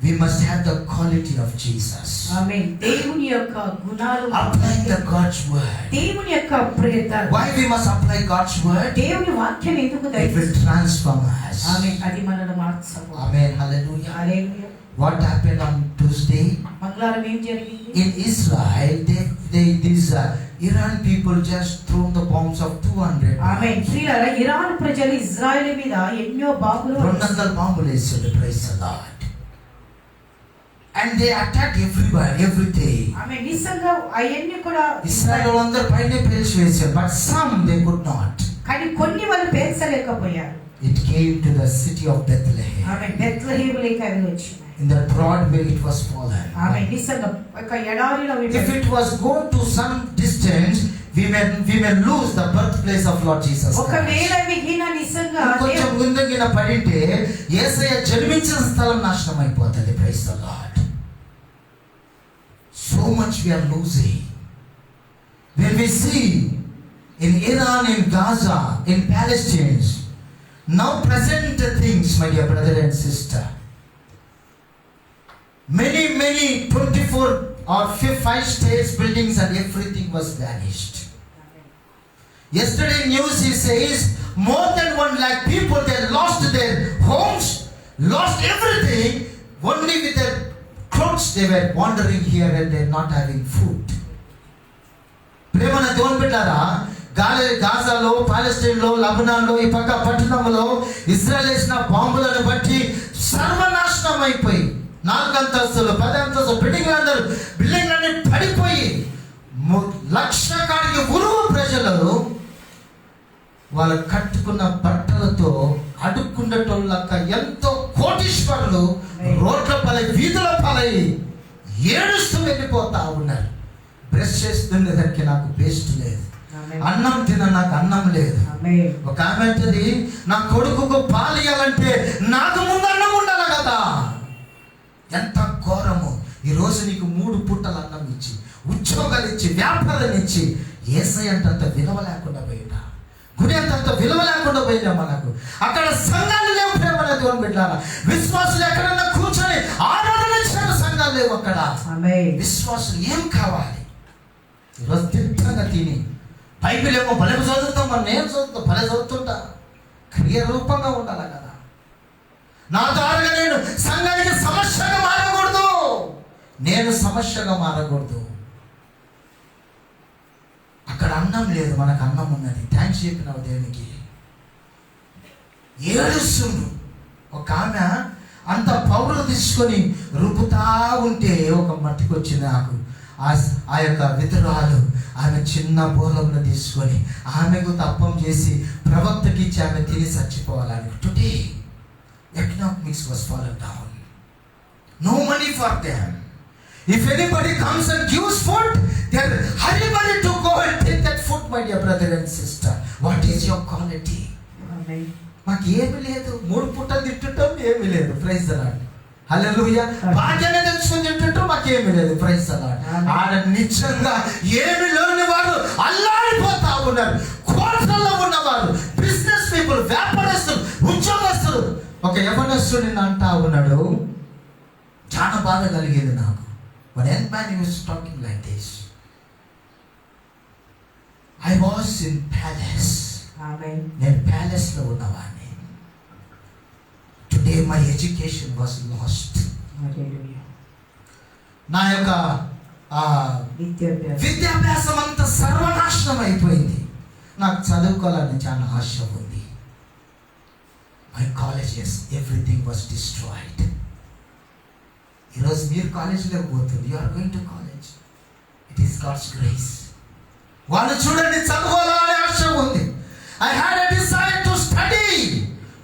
we must have the quality of Jesus. ఆమేన్. దేవుని యొక్క గుణాలు Applying the God's word. దేవుని యొక్క ప్రేరణ. Why we must apply God's word? దేవుని వాక్యం ఎందుకు It will transform us. ఆమేన్. అది మనల్ని మార్చబోతుంది. Amen. Hallelujah. Hallelujah. What happened on Tuesday? మంగళవారం ఏం జరిగింది? In Israel, these Iran people just threw the bombs of 200. ఆమేన్. ప్రియులారా, ఇరాన్ ప్రజలు ఇజ్రాయెల్ మీద ఎన్నో బాంబులు 200 బాంబులు వేసారు. Praise the Lord. And they attacked everywhere, everything. ఆమేన్. నిజంగా అవన్నీ కూడా ఇస్రాయేల్ వాళ్ళందరూ పైన పేల్చి వేశారు. But some they could not. కానీ కొన్ని వాళ్ళు పేర్చలేకపోయారు. It came to the city of Bethlehem. ఆమేన్. బెత్లెహేములోకి అవి వచ్చినాయి. In the broad way it was fallen. ఆమేన్. నిజంగా ఒక ఎడారిలో If it was gone to some distance, we may lose the birthplace of Lord Jesus Christ. ఒకవేళ విహీన నిజంగా కొంచెం ముందుగిన పడితే యేసయ్య జన్మించిన స్థలం నాశనం అయిపోతుంది. Praise the Lord. So much we are losing. When we see in Iran, in Gaza, in Palestine, now present things, my dear brother and sister, many 24 or 5 states buildings and everything was vanished. Yesterday news he says more than 1 lakh people, they lost their homes, lost everything. Only with their clothes they were wandering here and they're not having food. ప్రేమన దేవుని బిడ్డలారా, గాజాలో, పాలెస్తీన్లో, లెబనాన్లో, ఈ పక్క పట్టణంలో Israel వేసిన బాంబులను బట్టి సర్వనాశనం అయిపోయి 4 అంతస్తులు 10 అంతస్తులు బిల్డింగ్లన్నీ పడిపోయి లక్ష కాడికి ఉరువు ప్రజలు వాళ్ళు కట్టుకున్న బట్టలతో అడుక్కున్నటోళ్ళక ఎంతో కోటీశ్వరులు రోడ్ల పాలై, వీధుల పాలై ఏడుస్తూ వెళ్ళిపోతా ఉన్నారు. బ్రష్ చేస్తుండేదానికి నాకు పేస్ట్ లేదు, అన్నం తిన నాకు అన్నం లేదు. ఒక ఆమె అంటది, నా కొడుకుకు పాలు ఇవ్వాలంటే నాకు ముందు అన్నం ఉండాలి కదా. ఎంత ఘోరము! ఈరోజు నీకు 3 పూటలు అన్నం ఇచ్చి, ఉద్యోగాలు ఇచ్చి, వ్యాపారాలు ఇచ్చి, యేసయ్య అంతంత విలువ లేకుండా పోయినా, గుడి అంతంత విలువ లేకుండా పోయినా మనకు. అక్కడ సంఘాలు లేవు ప్రేమల దేవుని బిడ్డలారా. విశ్వాసులు ఎక్కడన్నా కూర్చొని ఆరాధన చేసిన సంఘాలు లేవు అక్కడ. విశ్వాసులు ఏం కావాలి? ఈరోజు తిట్టంగా తిని బైబిల్ ఏమో భలే చదువుతాం, మనం నేను చదువుతాం, భలే చదువుతుంటా. క్రియారూపంగా ఉండాలి కదా. నా ద్వారా నేను సంఘానికి సమస్యగా మారకూడదు, నేను సమస్యగా మారకూడదు. అక్కడ అన్నం లేదు, మనకు అన్నం ఉన్నది. థ్యాంక్స్ చెప్పినావు దేవునికి. ఏడుస్తుంది ఒక ఆమె. అంత పౌడర్ తీసుకొని రుపుతా ఉంటే ఒక మట్టికి వచ్చింది నాకు. ఆ యొక్క విధురాలు ఆమె చిన్న బోలంను తీసుకొని ఆమెకు తప్పం చేసి ప్రవక్తకి ఇచ్చి ఆమె తిని చచ్చిపోవాలని. Today economics was fallen down. No money for them. If anybody comes and gives food, they are hurry to go and take that food, my dear brother and sister. What is your quality? మాకు ఏమి లేదు, 3 పూటలు తింటుంటాం, ఏమి లేదు. Praise the lord, hallelujah. భాగ్యాన్ని తెలుసుకొని తింటుంటాం, మాకేమి లేదు. Praise the lord. ఆడ నిజంగా ఏమి లేని వారు అల్లాడిపోతా ఉన్నారు. కోట్లలో ఉన్నవారు, బిజినెస్ పీపుల్, వ్యాపారస్తులు, ఉద్యోగస్తులు. ఒక యవనస్తుడు అంటా ఉన్నాడు, చాలా బాధ కలిగేది నాకు. One young man, he was talking like this. I was in palace. నేను ప్యాలెస్ లో ఉన్నవాడిని. Today my education was lost. నా యొక్క విద్యాభ్యాసం అంతా సర్వనాశనం అయిపోయింది. నాకు చదువుకోవాలని చాలా ఆశ ఉంది. My colleges, everything was destroyed. ఈరోజు మీరు కాలేజీలోకి పోతుంది. You are going to college. It is God's grace. వాళ్ళు చూడండి, చదవాలని ఆశ ఉంది. I had a desire to study,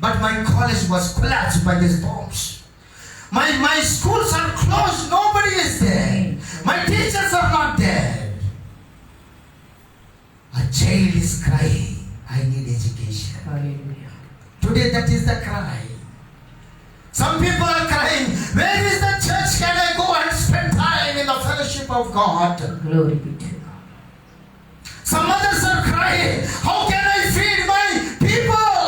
but my college was collapsed by these bombs. My schools are closed. Nobody is there. My teachers are not there. A child is crying, I need education. Hallelujah. Today that is the cry. Some people are crying, where is the church? Can I go and spend time in the fellowship of God? Glory be to God. Some others are crying, how can I feed my people?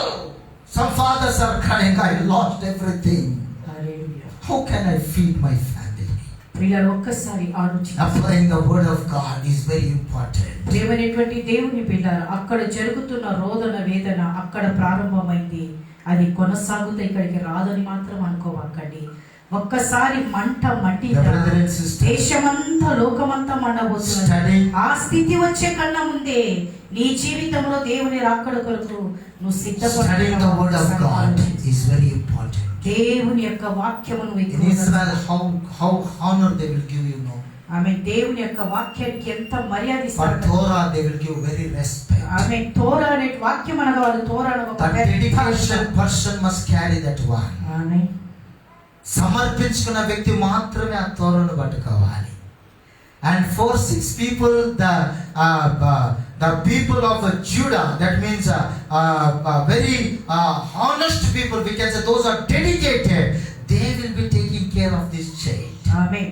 Some fathers are crying, I lost everything. Hallelujah. How can I feed my family? పిల్లలు ఒక్కసారి ఆలోచించండి. Applying the word of God is very important. ప్రియమైనటువంటి దేవుని పిల్లలు, అక్కడ జరుగుతున్న రోదన వేదన అక్కడ ప్రారంభమైంది, అది కొనసాగుతూ ఇక్కడికి రాదని మాత్రం అనుకోవకండి. ఒక్కసారి మంట మండి దేశమంతా లోకమంతా మండబోతుంది. ఆ స్థితి వచ్చే కన్నా ముందే నీ జీవితంలో దేవుని రాకడ కొరకు నువ్వు సిద్ధపడాలి. దేవుని యొక్క వాక్యమును ఆమె దేవుని యొక్క వాక్యానికి ఎంత మర్యాద ఇస్తారు. ఆమె తోరా అనే వాక్యం అనగా వాళ్ళు తోరా సమర్పించుకున్న వ్యక్తి మాత్రమే ఆ తోరను పట్టుకోవాలి. And for 6 people, the people of Judah, that means very honest people, we can say those are dedicated, they will be taking care of this child. Amen.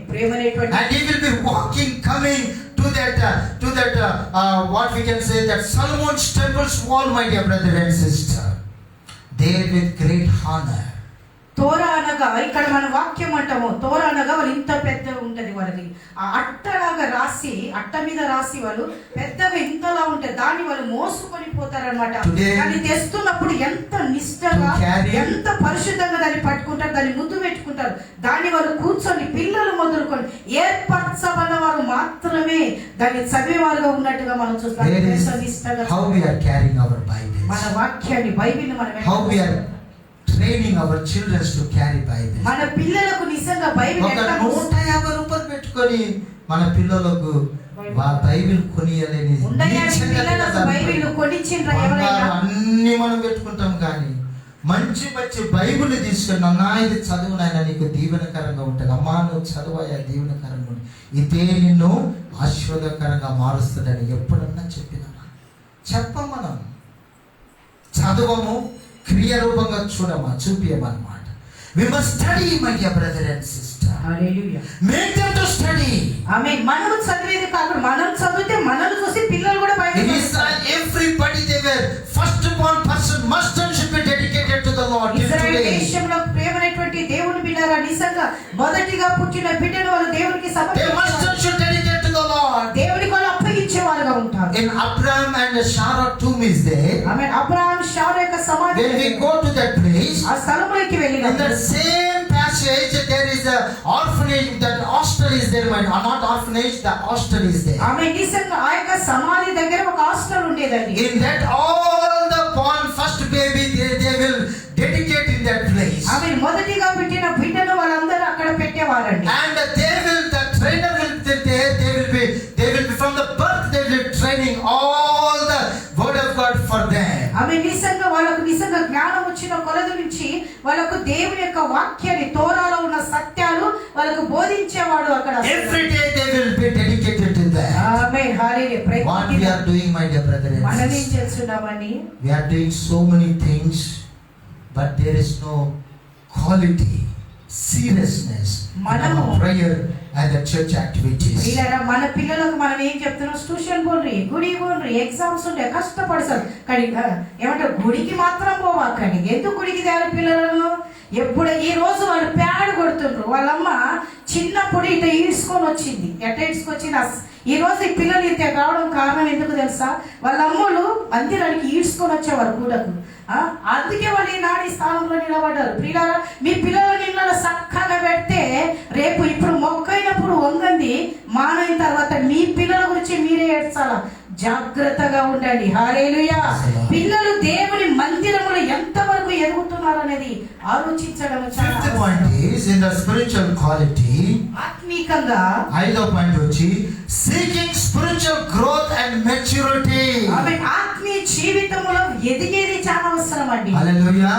And he will be walking, coming to that what we can say, that Solomon's temple's wall, my dear brother and sister, there with great honor. తోరా అనగా ఇక్కడ మన వాక్యం అంటాము. తోరా అనగా వాళ్ళు ఇంత పెద్ద ఉంటది, వాళ్ళకి ఆ అట్టలాగా రాసి, అట్ట మీద రాసి వాళ్ళు పెద్దగా ఇంతలా ఉంటది, దాన్ని వాళ్ళు మోసుకొని పోతారనమాట. దాన్ని తెస్తున్నప్పుడు ఎంత నిష్టగా, ఎంత పరిశుద్ధంగా దాన్ని పట్టుకుంటారు, దాన్ని ముద్దు పెట్టుకుంటారు. దాన్ని వాళ్ళు కూర్చొని పిల్లలు మొదలుకొని ఏర్పరచబడిన వారు మాత్రమే దాన్ని చదివేవారుగా ఉన్నట్టుగా మనం చూస్తాం. మన వాక్యాన్ని, బైబిల్ మనం training our children to carry Bible. మన పిల్లలకు నిజంగా బైబిల్ ఒక 150 రూపాయలు పెట్టుకొని మన పిల్లలకు బైబిల్ కొనియలేని బైబిల్ కొనిచ్చిండ్రా ఎవరైనా? అన్ని మనం పెట్టుకుంటాం కానీ మంచి మంచి బైబిల్ తీసుకుని అన్నా ఇది చదువు నాయన నీకు దీవెనకరంగా ఉంటుంది, అమ్మా నువ్వు చదువయ్యా దీవెనకరంగా ఉంటుంది, ఇదే నిన్ను ఆశీర్వాదకరంగా మారుస్తుందని ఎప్పుడన్నా చెప్పినా మనం చదవము, క్రియారూపంగా చూపించమన్నమాట. We must study, my dear brother and sister. Hallelujah. Make them to study. Amen. మనము చదివేది కాదు, మనం చదివితే మనల్ని చూసి పిల్లలు కూడా In Israel, everybody they were firstborn person must and should be dedicated to the Lord. ఇశ్రాయేలు దేశంలో ప్రేమైనటువంటి దేవుని బిడ్డలారా, నిజంగా మొదటిగా పుట్టిన బిడ్డను వాళ్ళు దేవునికి They must సమర్పించాలి. and should dedicate to the Lord. దేవునికి వాళ్ళు అప్పగించేవారుగా ఉంటారు. In Abraham and Sarah tomb is there. Amen. Abraham Sarah యొక్క సమాధి When we go to that place, ఆ స్థలంలోకి in వెళ్ళినప్పుడు that same passage there is a orphanage. That hostel is there, not orphanage. The hostel is there. ఆమె నిజంగా ఆ యొక్క సమాధి దగ్గర ఒక హాస్టల్ ఉండేదండి. In that all the born first baby they will dedicate in that place. ఆమె మొదటిగా పుట్టిన బిడ్డను వాళ్ళందరూ అక్కడ పెట్టేవారండి. And the trainer will they will be from the birth they will be training all the word of God for them. ఆమె నిజంగా వాళ్ళకు నిజంగా జ్ఞానం వచ్చిన కొలది నుంచి వాళ్ళకు దేవుని యొక్క వాక్యాన్ని, తోరాలో ఉన్న సత్యాలు వాళ్ళకు బోధించేవాడు అక్కడ. Every day they will be dedicated to that. Amen. Hallelujah. What we are doing, my dear brother and మనం ఏం sister, చేస్తున్నామని, we are doing so many things, but there is no quality, seriousness in our prayer and the church activities. ఇలా మన పిల్లలకు మనం ఏం చెప్తున్నాం, tuition పోండి, గుడి పోండి, ఎగ్జామ్స్ ఉంటాయి, కష్టపడతారు కానీ ఏమంటారు, గుడికి మాత్రం పోవాకండి. ఎందుకు గుడికి తేవాలి పిల్లలను? ఎప్పుడు ఈ రోజు వాళ్ళు ప్యాడ్ కొడుతుండ్రు. వాళ్ళమ్మ చిన్నప్పుడు ఇట ఈడ్చుకొని వచ్చింది. ఎట్ట ఈడ్చుకొచ్చింది? ఈ రోజు ఈ పిల్లలు ఇంత రావడం కారణం ఎందుకు తెలుసా? వాళ్ళ అమ్మలు మందిరానికి ఈడ్చుకొని వచ్చేవారు కూడకు. అందుకే వాళ్ళు ఈనాడు ఈ స్థానంలో నిలబడ్డారు. పిల్లలు, మీ పిల్లలు నిన్న చక్కగా పెడితే రేపు ఇప్పుడు మొక్కైనప్పుడు వంగంది మానైన తర్వాత మీ పిల్లల గురించి మీరే ఏడ్చాలా. జాగ్రత్తగా ఉండండి. హల్లెలూయా. పిల్లలు దేవుని మందిరములో ఎంతవరకు ఎదుగుతున్నారు అనేది ఆలోచించడం చాలా. Fifth point is in the spiritual quality. ఆత్మీకంగా ఐదో పాయింట్ వచ్చి seeking spiritual growth and maturity. ఆమేన్. ఆత్మీయ జీవితంలో ఎదిగేది చాలా అవసరం అండి. Hallelujah.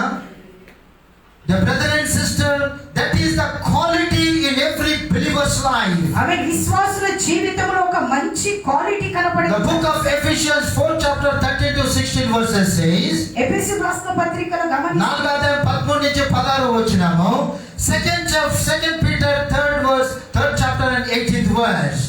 The brother and sister, that is the quality in every believer's life. ఆమేన్. విశ్వాసుల జీవితంలో ఒక మంచి క్వాలిటీ కనపడుతుంది. The book of Ephesians 4 chapter 13 to 16 verses says, ఎఫెసీ రాసిన పత్రికలో గమనించండి. 4వ అధ్యాయం 13 నుంచి 16 వచనము, second Peter 3rd chapter and 18th verse,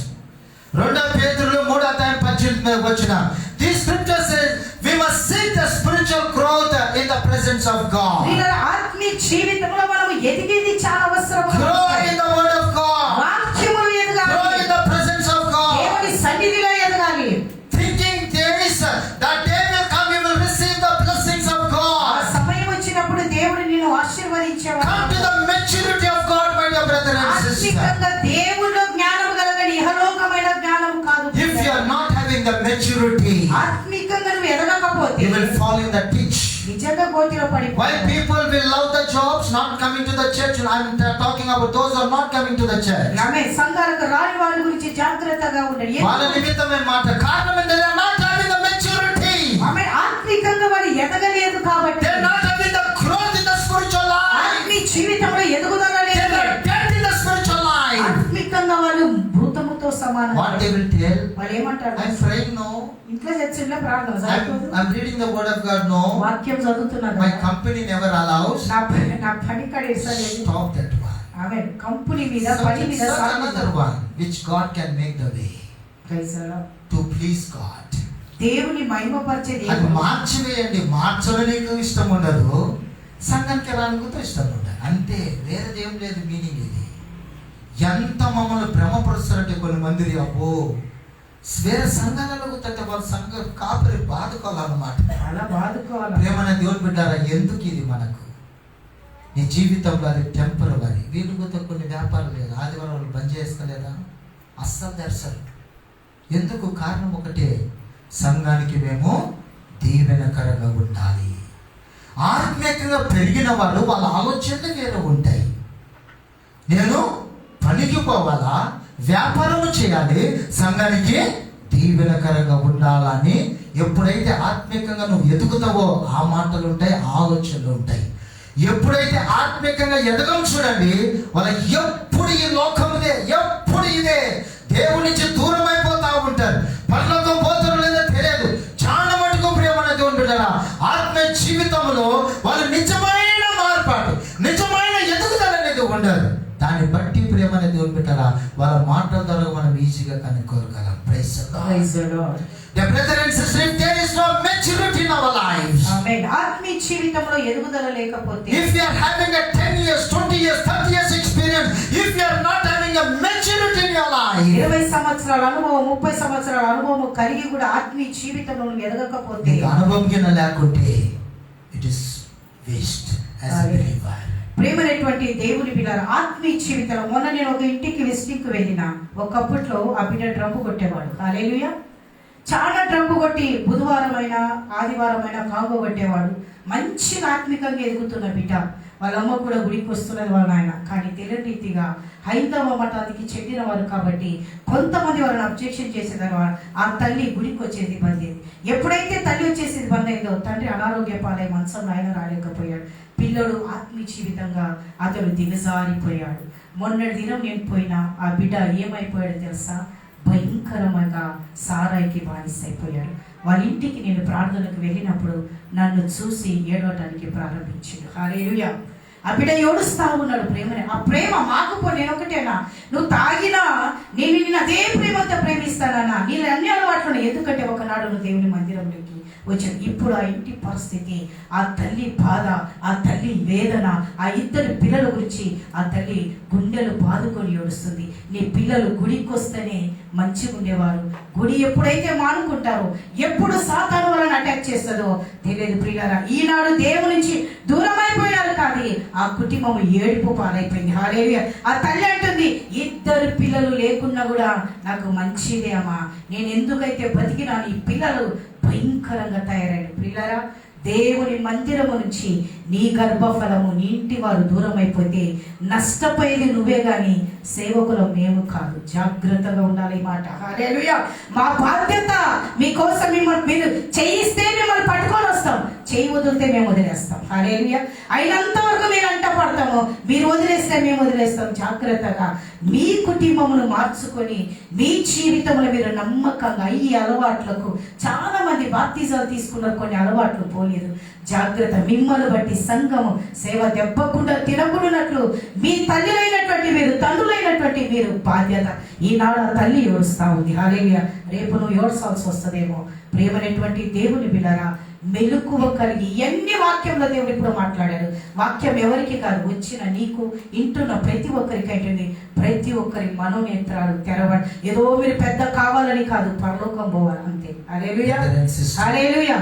2 పేతురు 3వ అధ్యాయం 18వ వచనం. This scripture says we must seek the spiritual growth in the presence of God. వీళ్ళ ఆత్మీయ జీవితంలో మనం ఎదిగేది చాలా అవసరం. Grow in the word of God. వాక్యములో ఎదగాలి. Grow in the presence of God. దేవుని సన్నిధిలో ఎదగాలి. Thinking there is that day will come, you will receive the blessings of ఆ God. సమయం వచ్చినప్పుడు దేవుడు నిన్ను ఆశీర్వదించేవాడు. Come to the maturity of God, my dear brother and sister. ఆత్మికంగా దేవుడిలో జ్ఞానం కలగని, ఇహలోకమైన జ్ఞానం కాదు. If you are not having the maturity, ఆత్మికంగా నువ్వు ఎదగకపోతే you will fall in the ditch. నిజంగా గోతిలో Why పడిపోతావు. people will love the jobs, not coming to the church? I am talking about those who are not coming to the church. ఆమేన్. సంఘాలకు రాని వారి గురించి జాగ్రత్తగా ఉండండి. వాళ్ళ నిమిత్తమే మాట కారణం they are not having the maturity. ఆమేన్. ఆత్మికంగా వారు ఎదగలేదు కాబట్టి, They are not having the growth in the spiritual life. ఆత్మీయ జీవితంలో ఎదుగుదల They లేదు. are dead in the spiritual life. ఆత్మికంగా వాళ్ళు మృతముతో సమానం. What they will tell? వాళ్ళు ఏమంటారు? I am praying, no. ఇంట్లో చర్చిలో ప్రార్థన సరిపోదు. I am reading the word of God, no. వాక్యం చదువుతున్నారు. My company never allows. నా పని కడేసలేదు. Stop that one. Amen. Company మీద, పని మీద Such another one which God can make the way to please God. దేవుని మహిమపరిచేది. అది మార్చివేయండి. మార్చడం నీకు ఇష్టం ఉండదు, సంఘానికి రానుకుంటూ ఇష్టం ఉండదు, అంతే. వేరేది ఏం లేదు. మీనింగ్ ఇది. ఎంత మమ్మల్ని భ్రమపరుస్తారంటే కొన్ని మంది, అబ్బో వేరే సంఘాలలో గుర్తుంటే వాళ్ళ సంఘం కాపరి బాదుకోవాలన్నమాట. అలా బాదుకోవాలి. ప్రేమన దేవుని బిడ్డారా, ఎందుకు ఇది మనకు? నీ జీవితంలో అది టెంపరరీ. వీళ్ళతో కొన్ని వ్యాపారాలు లేదు, ఆదివారం వాళ్ళు బంద్ చేసుకోలేదా? అస్సలు దర్శనం. ఎందుకు? కారణం ఒకటే, సంఘానికి మేము దీవెనకరంగా ఉండాలి. ఆత్మీయంగా పెరిగిన వాళ్ళు వాళ్ళ ఆలోచనలు వేరే ఉంటాయి. నేను పనికి పోవాలా, వ్యాపారం చేయాలి, సంఘానికి దీవెనకరంగా ఉండాలని ఎప్పుడైతే ఆత్మీయంగా నువ్వు ఎదుగుతావో ఆ మాటలు ఉంటాయి, ఆలోచనలు ఉంటాయి. ఎప్పుడైతే ఆత్మీయంగా ఎదగం చూడండి, వాళ్ళకి ఎప్పుడు ఈ లోకముదే, ఎప్పుడు ఇదే, దేవుడి నుంచి దూరం అయిపోతా ఉంటారు. పరలోకం పోతారో లేదో తెలియదు. చాలా మటుకు ప్రేమ అనేది ఉంటుంటారా ఆత్మీయ జీవితంలో వాళ్ళు నిజమైన మార్పాటు, నిజమైన ఎదుగుదల అనేది ఉండదు. దాన్ని బట్టి ప్రేమ అనేది ఉంటుంటారా వాళ్ళ మాటల ద్వారా మనం ఈజీగా కనుక్కోగలం. Praise the Lord. The brother and sister, if there is no maturity in our lives, amen, ఆత్మీయ జీవితంలో ఎదుగుదల లేకపోతే, if we are having a 10 years 20 years 30 years experience, if we are not having a maturity in your life, 20 సంవత్సరాల అనుభవం 30 సంవత్సరాల అనుభవం కలిగి కూడా ఆత్మీయ జీవితంలో ఎదగకపోతే, నీకు అనుభవం కింద లేకుంటే it is waste as a believer. ప్రేమనేటువంటి దేవుని బిడ్డలారా, ఆత్మీయ జీవితంలో మొన్న నేను ఒక ఇంటికి విజిటింగ్కి వెళ్ళిన. ఒకప్పట్లో ఆ బిడ్డ డ్రమ్ము కొట్టేవాడు. హల్లెలూయా. చాలా డ్రమ్ము కొట్టి బుధవారం అయినా ఆదివారం అయినా కాంగో కొట్టేవాడు. మంచిగా ఆత్మికంగా ఎదుగుతున్న బిడ్డ. వాళ్ళ అమ్మ కూడా గుడికి వస్తున్నది వాళ్ళ నాయన. కానీ తెలియని రీతిగా హైందవ మతానికి చెందిన వారు కాబట్టి కొంతమంది వాళ్ళని అబ్జెక్షన్ చేసేదారు. ఆ తల్లి గుడికి వచ్చేది బంద్ అయింది. ఎప్పుడైతే తల్లి వచ్చేసేది బంద్ అయిందో తండ్రి అనారోగ్య పాలై మంచం ఆయన రాలేకపోయాడు. పిల్లడు ఆత్మీయ జీవితంగా అతడు దిగజారిపోయాడు. మొన్నటి దినం నేను పోయినా ఆ బిడ్డ ఏమైపోయాడో తెలుసా? భయంకరమైన సారాయికి బానిసైపోయాడు. వాళ్ళ ఇంటికి నేను ప్రార్థనకు వెళ్ళినప్పుడు నన్ను చూసి ఏడవటానికి ప్రారంభించాడు. హల్లెలూయా. ఆ బిడ్డ ఏడుస్తా ఉన్నాడు ప్రేమని. ఆ ప్రేమ మాకుపో, నేను ఒకటేనా, నువ్వు తాగినా నేను అదే ప్రేమతో ప్రేమిస్తానన్నా, నేను అన్ని అలవాట్లు. ఎందుకంటే ఒకనాడు నువ్వు దేవుని మందిరంలోకి వచ్చాను. ఇప్పుడు ఆ ఇంటి పరిస్థితి, ఆ తల్లి బాధ, ఆ తల్లి వేదన, ఆ ఇద్దరు పిల్లల గురించి ఆ తల్లి గుండెలు బాదుకొని ఏడుస్తుంది. నీ పిల్లలు గుడికి వస్తేనే మంచిగా ఉండేవారు, గుడి ఎప్పుడైతే మానుకుంటారో, ఎప్పుడు సాతాను వాళ్ళని అటాక్ చేస్తుందో తెలియదు ప్రియులారా. ఈనాడు దేవుని నుంచి దూరం అయిపోయారు కానీ ఆ కుటుంబం ఏడుపు పాలైపోయింది. హల్లెలూయా. ఆ తల్లి అంటుంది, ఇద్దరు పిల్లలు లేకున్నా కూడా నాకు మంచిదే అమ్మా, నేను ఎందుకైతే బ్రతికినా నీ పిల్లలు భయంకరంగా తయారైన. ప్రియులారా, దేవుని మందిరము నుంచి నీ గర్భఫలము నీ ఇంటి వారు దూరం అయిపోతే నష్టపోయేది నువ్వే గాని సేవకులం మేము కాదు. జాగ్రత్తగా ఉండాలి ఈ మాట. హల్లెలూయా. మా బాధ్యత మీకోసం, మిమ్మల్ని మీరు చేయిస్తే మిమ్మల్ని పట్టుకొని వస్తాం, చేయి వదిలితే మేము వదిలేస్తాం. హల్లెలూయా. అయినంత వరకు మీరు అంట పడతాము, మీరు వదిలేస్తే మేము వదిలేస్తాం. జాగ్రత్తగా మీ కుటుంబమును మార్చుకొని మీ జీవితంలో మీరు నమ్మకంగా ఈ అలవాట్లకు, చాలా మంది బాప్తిజాలు తీసుకున్నారు, కొన్ని అలవాట్లు పోలేదు. జాగ్రత్త. మిమ్మల్ని బట్టి సంఘము సేవ దెబ్బకుండా తినకున్నట్లు మీ తల్లులైనటువంటి మీరు, తండ్రులైనటువంటి మీరు బాధ్యత. ఈనాడు ఆ తల్లి ఏడుస్తా ఉంది. హల్లెలూయా. రేపు నువ్వు ఏడ్చాల్సి వస్తుందేమో. ప్రేమనేటువంటి దేవుని బిడ్డలారా, మెలకువ కలిగి, ఎన్ని వాక్యంలో దేవుడు ఇప్పుడు మాట్లాడాడు. వాక్యం ఎవరికి కాదు, వచ్చిన నీకు, ఇంటున్న ప్రతి ఒక్కరికి ఉంటుంది. ప్రతి ఒక్కరి మనోనేత్రాలు తెరవండి. ఏదో మీరు పెద్ద కావాలని కాదు, పరలోకం పోవాలి అంతే. హల్లెలూయా. హల్లెలూయా.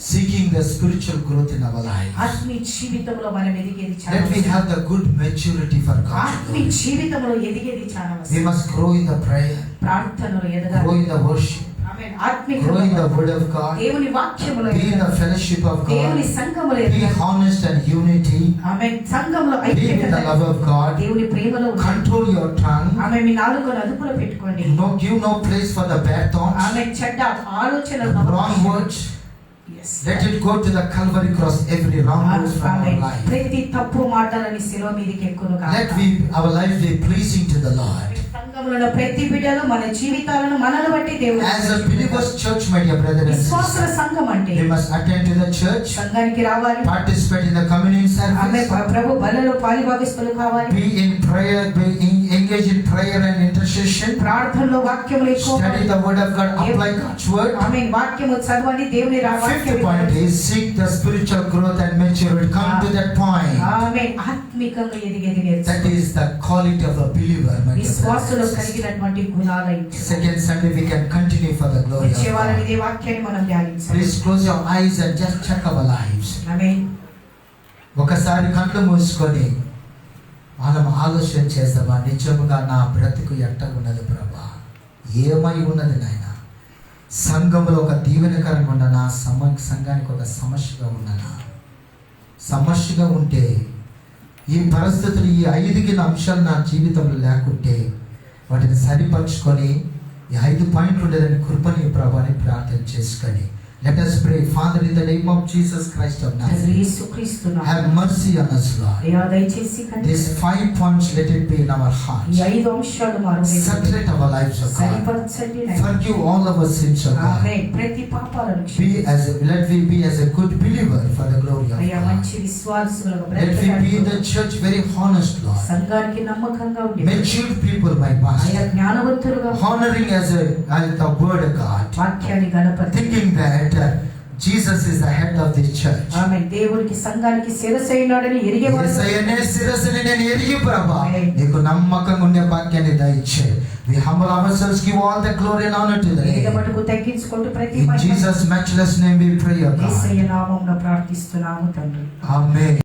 Seeking the spiritual growth in our life. ఆత్మీయ జీవితంలో మనం ఎదిగేది చాలా. Let me have the good maturity for God. ఆత్మీయ జీవితంలో ఎదిగేది చాలా. We must grow in the prayer. ప్రార్థనలో ఎదగాలి. Grow in the worship. ఆమేన్. ఆత్మీయ grow in the word of God. దేవుని వాక్యములో be in the fellowship of God. దేవుని సంఘములో be honest and unity. ఆమేన్. సంఘములో be with the love of God. దేవుని ప్రేమలో control your tongue. ఆమేన్. మీ నాలుకను అదుపులో పెట్టుకోండి. give no place for the bad thoughts. ఆమేన్. చెడ్డ ఆలోచనలు, wrong words. Let it go to the Calvary cross, every wrong words from our life. ప్రతి తప్పు మాటలని శిలువ మీదకి ఎక్కును గాక. Let our life be pleasing to the Lord. సంఘములో ప్రతి బిడ్డలు మన జీవితాలను మనల్ని బట్టి దేవుడు. As a believers church, my dear brothers and sisters, విశ్వాసుల సంఘం అంటే we must attend to the church, సంఘానికి రావాలి, participate in the communion service, ప్రభు బలలో పాలిభాగస్తులు కావాలి, be in prayer, engage in prayer and intercession, ప్రార్థనలో వాక్యములు ఎక్కువ, study the word of God, apply God's word. ఆమేన్. వాక్యము చదవండి, దేవుని Fifth point is seek the spiritual growth and maturity. Come to that point. ఆమేన్. ఆత్మికంగా ఎదిగేది నేర్చుకో. That is the quality of a believer, my dear విశ్వాసులు brothers. కలిగినటువంటి గుణాలు. Second Sunday we can continue for the glory of వచ్చేవారం God. ఇదే వాక్యాన్ని మనం ధ్యానించాలి. Please close your eyes and just check our lives. ఆమేన్. ఒకసారి కళ్ళు మూసుకొని మనం ఆలోచన చేద్దామా, నిజముగా నా బ్రతుకు ఎట్టగున్నది ప్రభా, ఏమై ఉన్నది నాయన, సంఘంలో ఒక దీవెనకరంగా ఉండనా, సంఘానికి ఒక సమస్యగా ఉండనా? సమస్యగా ఉంటే, ఈ పరిస్థితులు, ఈ 5 అంశాలు నా జీవితంలో లేకుంటే వాటిని సరిపరుచుకొని ఈ 5 పాయింట్లు ఉండేదని కృపని ప్రభాని ప్రార్థన చేసుకొని Let us pray. Father, in the name of Jesus Christ of Nazareth, యేసుక్రీస్తు నామమున have mercy on us, Lord. అయ్యా దయచేసి కనికరించండి. These 5 points, let it be in our ఈ hearts. 5 అంశాలు మా హృదయంలో Saturate our lives, O God. సరిపరచండి నాయనా. Forgive all of our sins, O God. ఆమేన్. ప్రతి పాపాలను Let we be as a good believer for the glory of అయ్యా God. మంచి విశ్వాసులుగా Let we be in the church very honest, Lord. సంఘానికి నమ్మకంగా ఉండి Mature people, my అయ్యా pastor. జ్ఞానవంతులుగా Honoring as the word of God. వాక్యాన్ని Ganapati Thinking that Jesus is the head of this church. ఆమేన్. దేవుడికి సంఘానికి శిరస్సైనాడని ఎరిగేవారు. యేసయ్యనే శిరస్సుని నేను ఎరిగి ప్రభా నీకు నమ్మకంగా ఉండే భాగ్యాన్ని దయచే. We humble ourselves, give all the glory and honor to the ఏక name. మటుకు తగ్గించుకుంటూ ప్రతి In Jesus' matchless name we pray, O God. యేసయ్య నామమున ప్రార్థిస్తున్నాము తండ్రి. Amen.